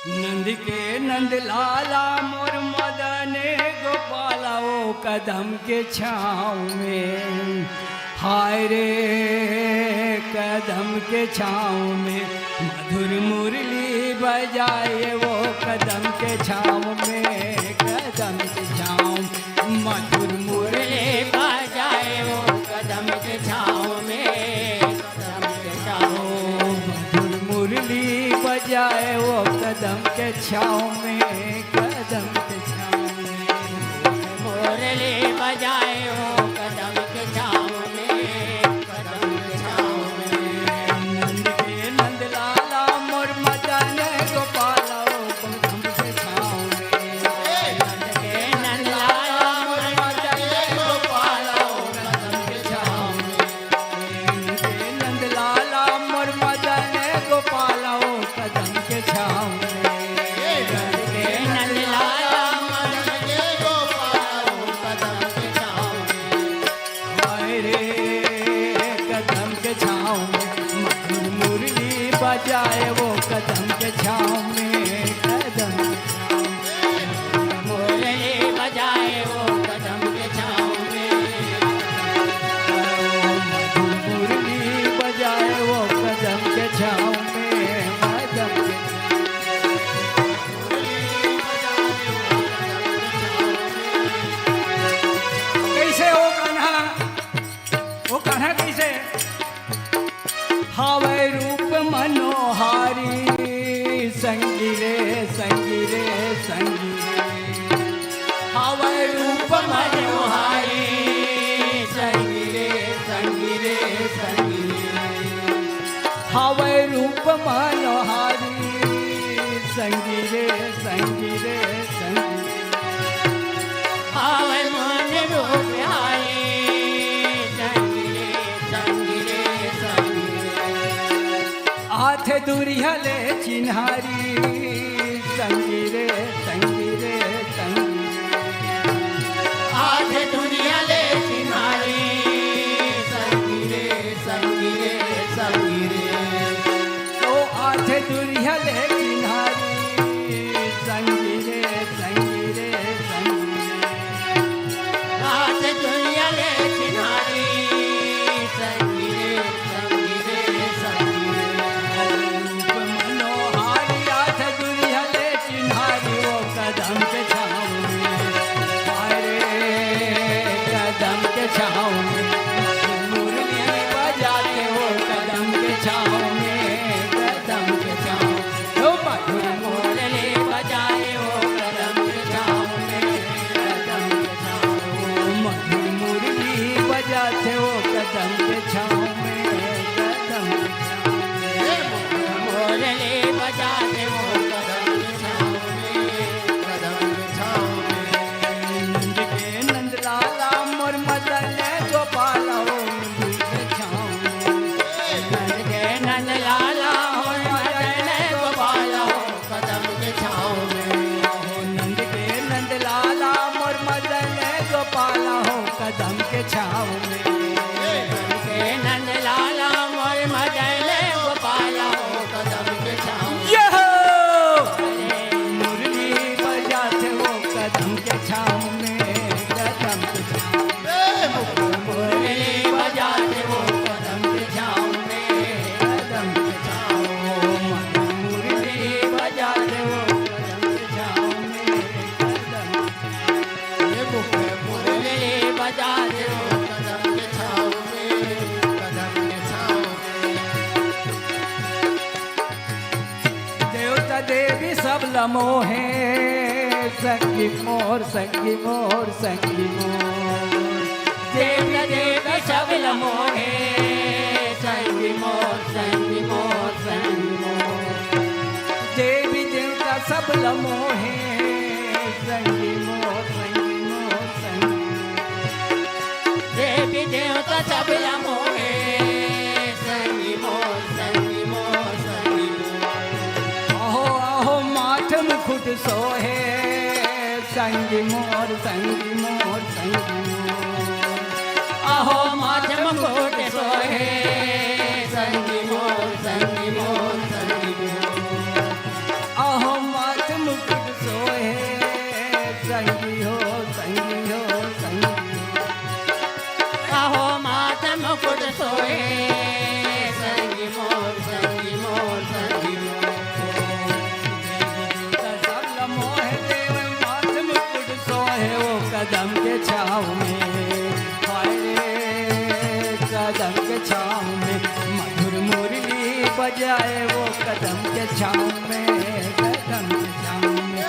नंद के नंद लाला मोर मदन गोपाला ओ कदम के छाँव में हाय रे कदम के छाँव में मधुर मुरली बजाए वो कदम के छाँव में कदम के छाँव मधुर मुरली बजाए वो कदम के छाँव में कदम के छाँव मधुर मुरली बजाए वो कदम के छाँव में कदम के छाँव में मुरली बजाए वो कदम के छाँव में कदम के छाँव में नंद के नंद लाला मोर मदन गोपाला ओ कदम के छाँव में नंद के नंद लाला मोर मदन गोपाला ओ कदम के छाँव में नंद के नंद लाला मोर मदन गोपाला ओ कदम के छाँव में नंद के नंद लाला मदन गोपाला ओ कदम के छाँव में हाय रे कदम के छाँव में मधुर मुरली बजाए वो कदम के छाँव में कदम के छाँव में मुरली बजाए वो कदम के छाँव में मधुर मुरली बजाए वो कदम के छाँव में कदम के कैसे वो कान्हा कैसे हावे रूप मनोहारी संगी रे संगी रे संगी रे हावे रूप मनोहारी संगी रे संगी रे संगी रे हावे रूप मनोहारी संगी रे संगी रे संगी आवे मन रूप आए संगिरे संगिरे संगिरे हाथ दुरिहले चिन्हारी संगी रे संगी रे संगी आज दुनिया ले सिनारी संगिरे संगिरे संगिरे तो हाथ दुरिहले चिन्हारी संगी रे संगी रे संगी आज दुनिया ले सिनारी संगिरे संगिरे संगिरे सबला मोहे संगी मोर संगी मोर संगी मोर देवी देवी सबल मोहे संगी मोर संगी मोर संगी मोर देवी देवता सबला मोहे संगी मोर संगी मोर संगी देवी देवता सबल मोहे संगी मोर संगी मोर संगी मोर आहो आहो माथ मुकुट सोहे संगी मोर संगी मोर संगी मोर आहो माथ मुकुट सोहे संगी मोर संगी मोर संगी मोर आहो माथ मुकुट सोहे संगी हो संगी हो संगी आहो माथ मुकुट सोहे संगी मोर संगी मोर संगी मोर सबला मोहे देव माथ मुकुट सोहे वो कदम के छाव में हाय रे कदम के छाव में मधुर मुरली बजाए वो कदम के छाव में कदम के छाव में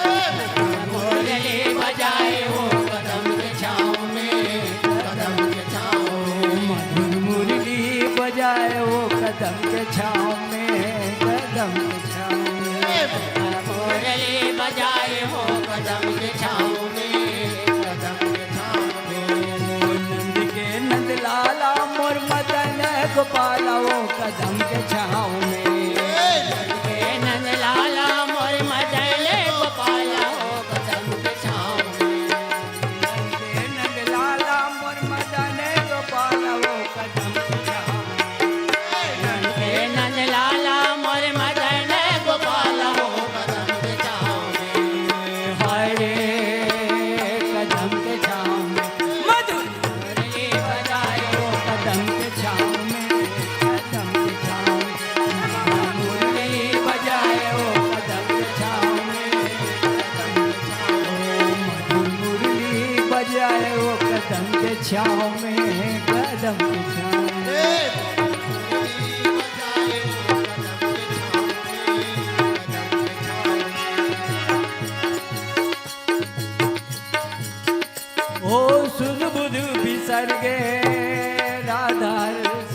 मुरली बजाए वो कदम के छाँव में कदम के छाँव में मधुर मुरली बजाए वो कदम के छाव में कदम के छाव में मुरली बजाए वो कदम के छाँव में कदम के छाँव में नंद के नंद लाला मोर मदन गोपाला वो कदम के छाव में के नंद लाला मोर मदले गोपाला हो कदम के छाँव में के नंद लाला मोर मदन गोपाला वो कदम के छाव में के नंद लाला मोर मदले गोपाला हो कदम के छाँव में हाय रे कदम के छाव में मधुर मुरली बजाए वो कदम के छाव में कदम के छाव में मुरली बजाए वो कदम के छाव में कदम के छाव में मधुर मुरली बजाए वो कदम के छाव में कदम के छाव में ओ सुध बुध बिसर गे राधा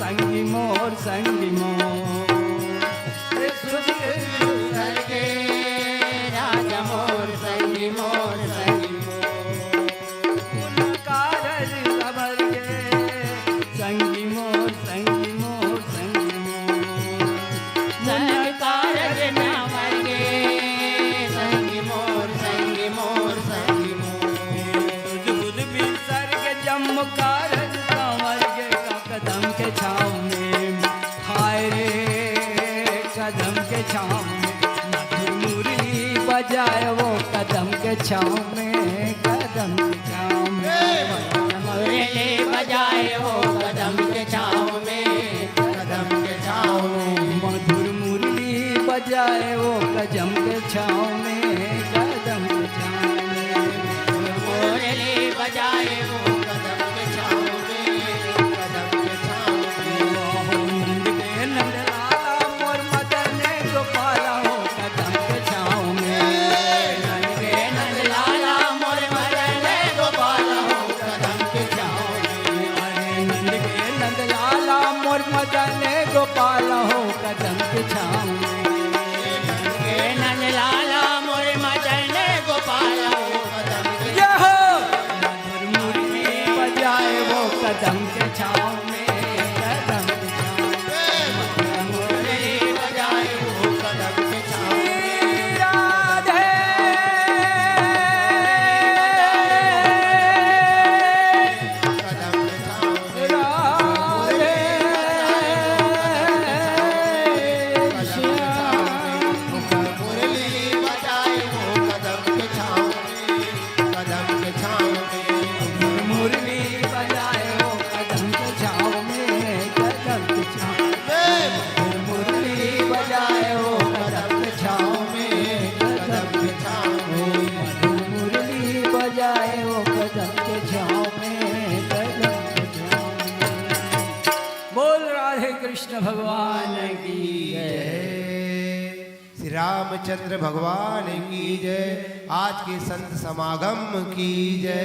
संगी मोर संगी मोर सुध सरगे राजा मोर संगी मोर संगी मोर कारज समर गे संगी मोर संगी मोर संगी मोर सरकार न मरगे संगी मोर संगी मोर संगी मोर सुध बुध बिसर गे जम्मू कारज समर गे कदम के छाव में हाय रे कदम के छाव में मधुर मुरली बजाए वो कदम के छाव में कदम के छाव में मुरली बजाए हो कदम के छाँव में कदम के छाँव में मधुर मुरली बजाए वो कदम के छाव में कदम के छाव में मुरली बजाए हो कदम के छाँव में कदम के छाँव में नंद के नंद लाला मोर मदन गोपाला हो कदम के छाव में नंद के नंद लाला मोर मदन गोपाल हो कदम के छाँव में अरे नंद के नंद लाला मोर मदन गोपाला हो कदम के छाव में के नंद लाला मोर मदन गोपाल हो कदम के जय हो मधुर मुरली रामचंद्र भगवान की जय। आज के संत समागम की जय।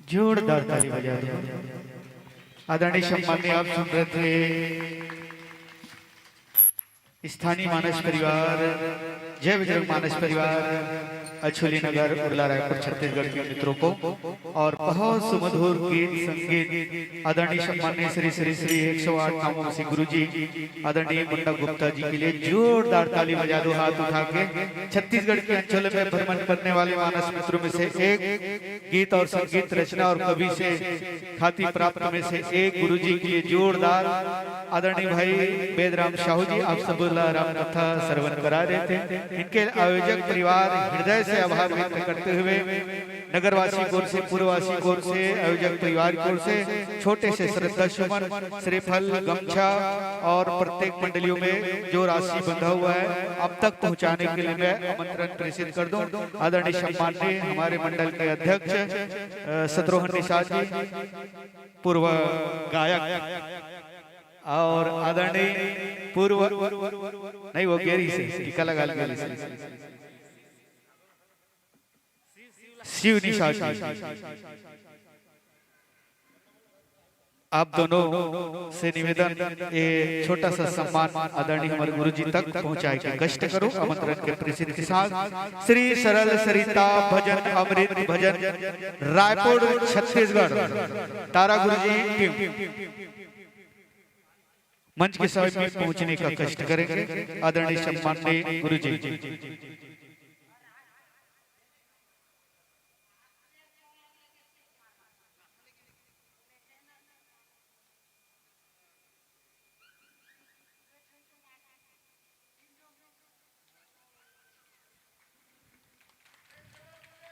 जोरदार ताली बजा दो। आदरणीय सम्माननीय आप सुन रहे थे स्थानीय मानस परिवार, जय बजरंग मानस परिवार, अछोली नगर, उर्ला, रायपुर, छत्तीसगढ़ के मित्रों को और बहुत सुमधुर गीत संगीत आदरणीय सम्माननीय श्री श्री श्री 108 नामों से गुरु जी आदरणीय मुंडा गुप्ता जी के लिए जोरदार ताली बजा दो हाथ उठा के। छत्तीसगढ़ के अंचल में भ्रमण करने वाले मानस मित्रों में से एक गीत और संगीत रचना और कवि से ख्याति प्राप्त में से एक गुरु जी के लिए जोरदार आदरणीय भाई वेदराम साहू जी आप सब राम कथा श्रवण करा रहे थे। इनके आयोजक परिवार हृदय से आभार व्यक्त करते हुए नगरवासी कोर से, पूर्ववासी कोर से, आयोजक परिवार कोर से छोटे से श्रद्धा सुमन, श्रीफल, गमछा और प्रत्येक मंडलियों में जो राशि बंधा हुआ है अब तक पहुंचाने के लिए मैं आमंत्रण प्रेषित कर दूं। आदरणीय सम्माननीय हमारे मंडल के अध्यक्ष शत्रुघ्न निषाद जी, पूर्व गायक और आदरणीय पूर्व नहीं वो गेरी से टीका लगा गेरी से शिव निषाद जी, आप दोनों से निवेदन ये छोटा सा सम्मान आदरणीय हमारे गुरु जी तक पहुंचाए के कष्ट करो। आमंत्रण के प्रेषित के साथ श्री सरल सरिता भजन अमृत भजन रायपुर छत्तीसगढ़ तारा गुरु जी टीम मंच के समय में पहुंचने का कष्ट करेंगे। आदरणीय सम्माननीय गुरु जी।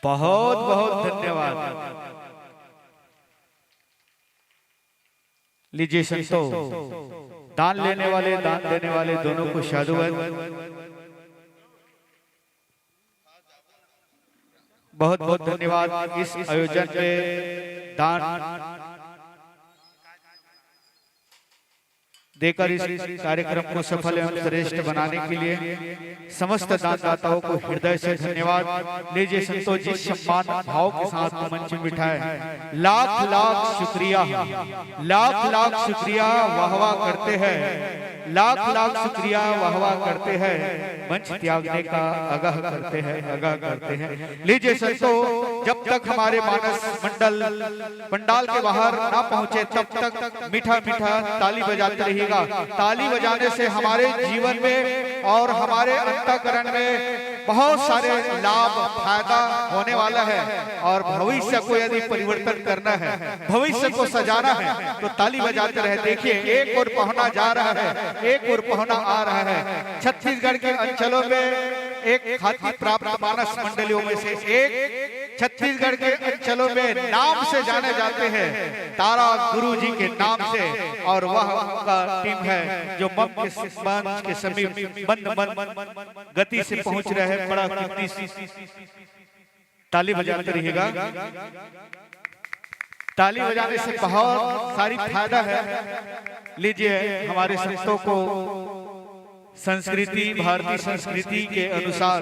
बहुत बहुत धन्यवाद। लीजिए संतो, दान लेने वाले दान देने वाले दोनों को साधुवाद। बहुत बहुत धन्यवाद। इस आयोजन में दान देकर इस कार्यक्रम को सफल एवं श्रेष्ठ बनाने के लिए समस्त दानदाताओं को हृदय से धन्यवाद। लीजिए संतोष जी सम्मान भाव के साथ मंच में बिठाए। लाख लाख शुक्रिया, लाख लाख शुक्रिया वाह वाह करते हैं, लाख लाख शुक्रिया वाह वाह करते हैं, मंच त्यागने का आगाह करते हैं, आगाह करते हैं। लीजिए संतों, जब तक हमारे मानस मंडल पंडाल के बाहर ना पहुंचे तब तक मीठा मीठा ताली बजाते रहिएगा। ताली बजाने से हमारे जीवन में और हमारे अंतःकरण में बहुत सारे लाभ फायदा होने वाला है और भविष्य को यदि परिवर्तन करना है, भविष्य को सजाना है तो ताली बजाते रहे। देखिए एक और पहुना जा रहा है, एक और पहुना आ रहा है। छत्तीसगढ़ के अंचलों में एक ख्याति प्राप्त मानस मंडलियों में से एक छत्तीसगढ़ के अंचलों में नाम से जाने जाते हैं तारा गुरु जी के नाम से, और वह का टीम है जो मंच के समीप मंद मंद गति से पहुंच रहे हैं। बड़ा कीमती ताली बजाते रहिएगा। ताली बजाने से बहुत सारी फायदा है। लीजिए हमारे संतों को संस्कृति, भारतीय संस्कृति के अनुसार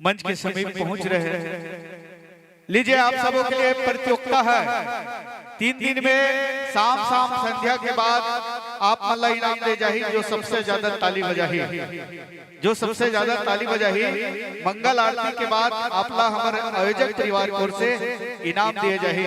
मंच के समीप पहुंच रहे हैं। लीजिए आप सबों के लिए प्रतियोगिता है। 3 दिन में शाम संध्या के बाद आप मल्ला इनाम दे जाही जो सबसे ज्यादा ताली बजाही, जो सबसे ज्यादा ताली बजाही। मंगल आरती के बाद आपला हमारे आयोजक परिवार की ओर से इनाम दिए जाही।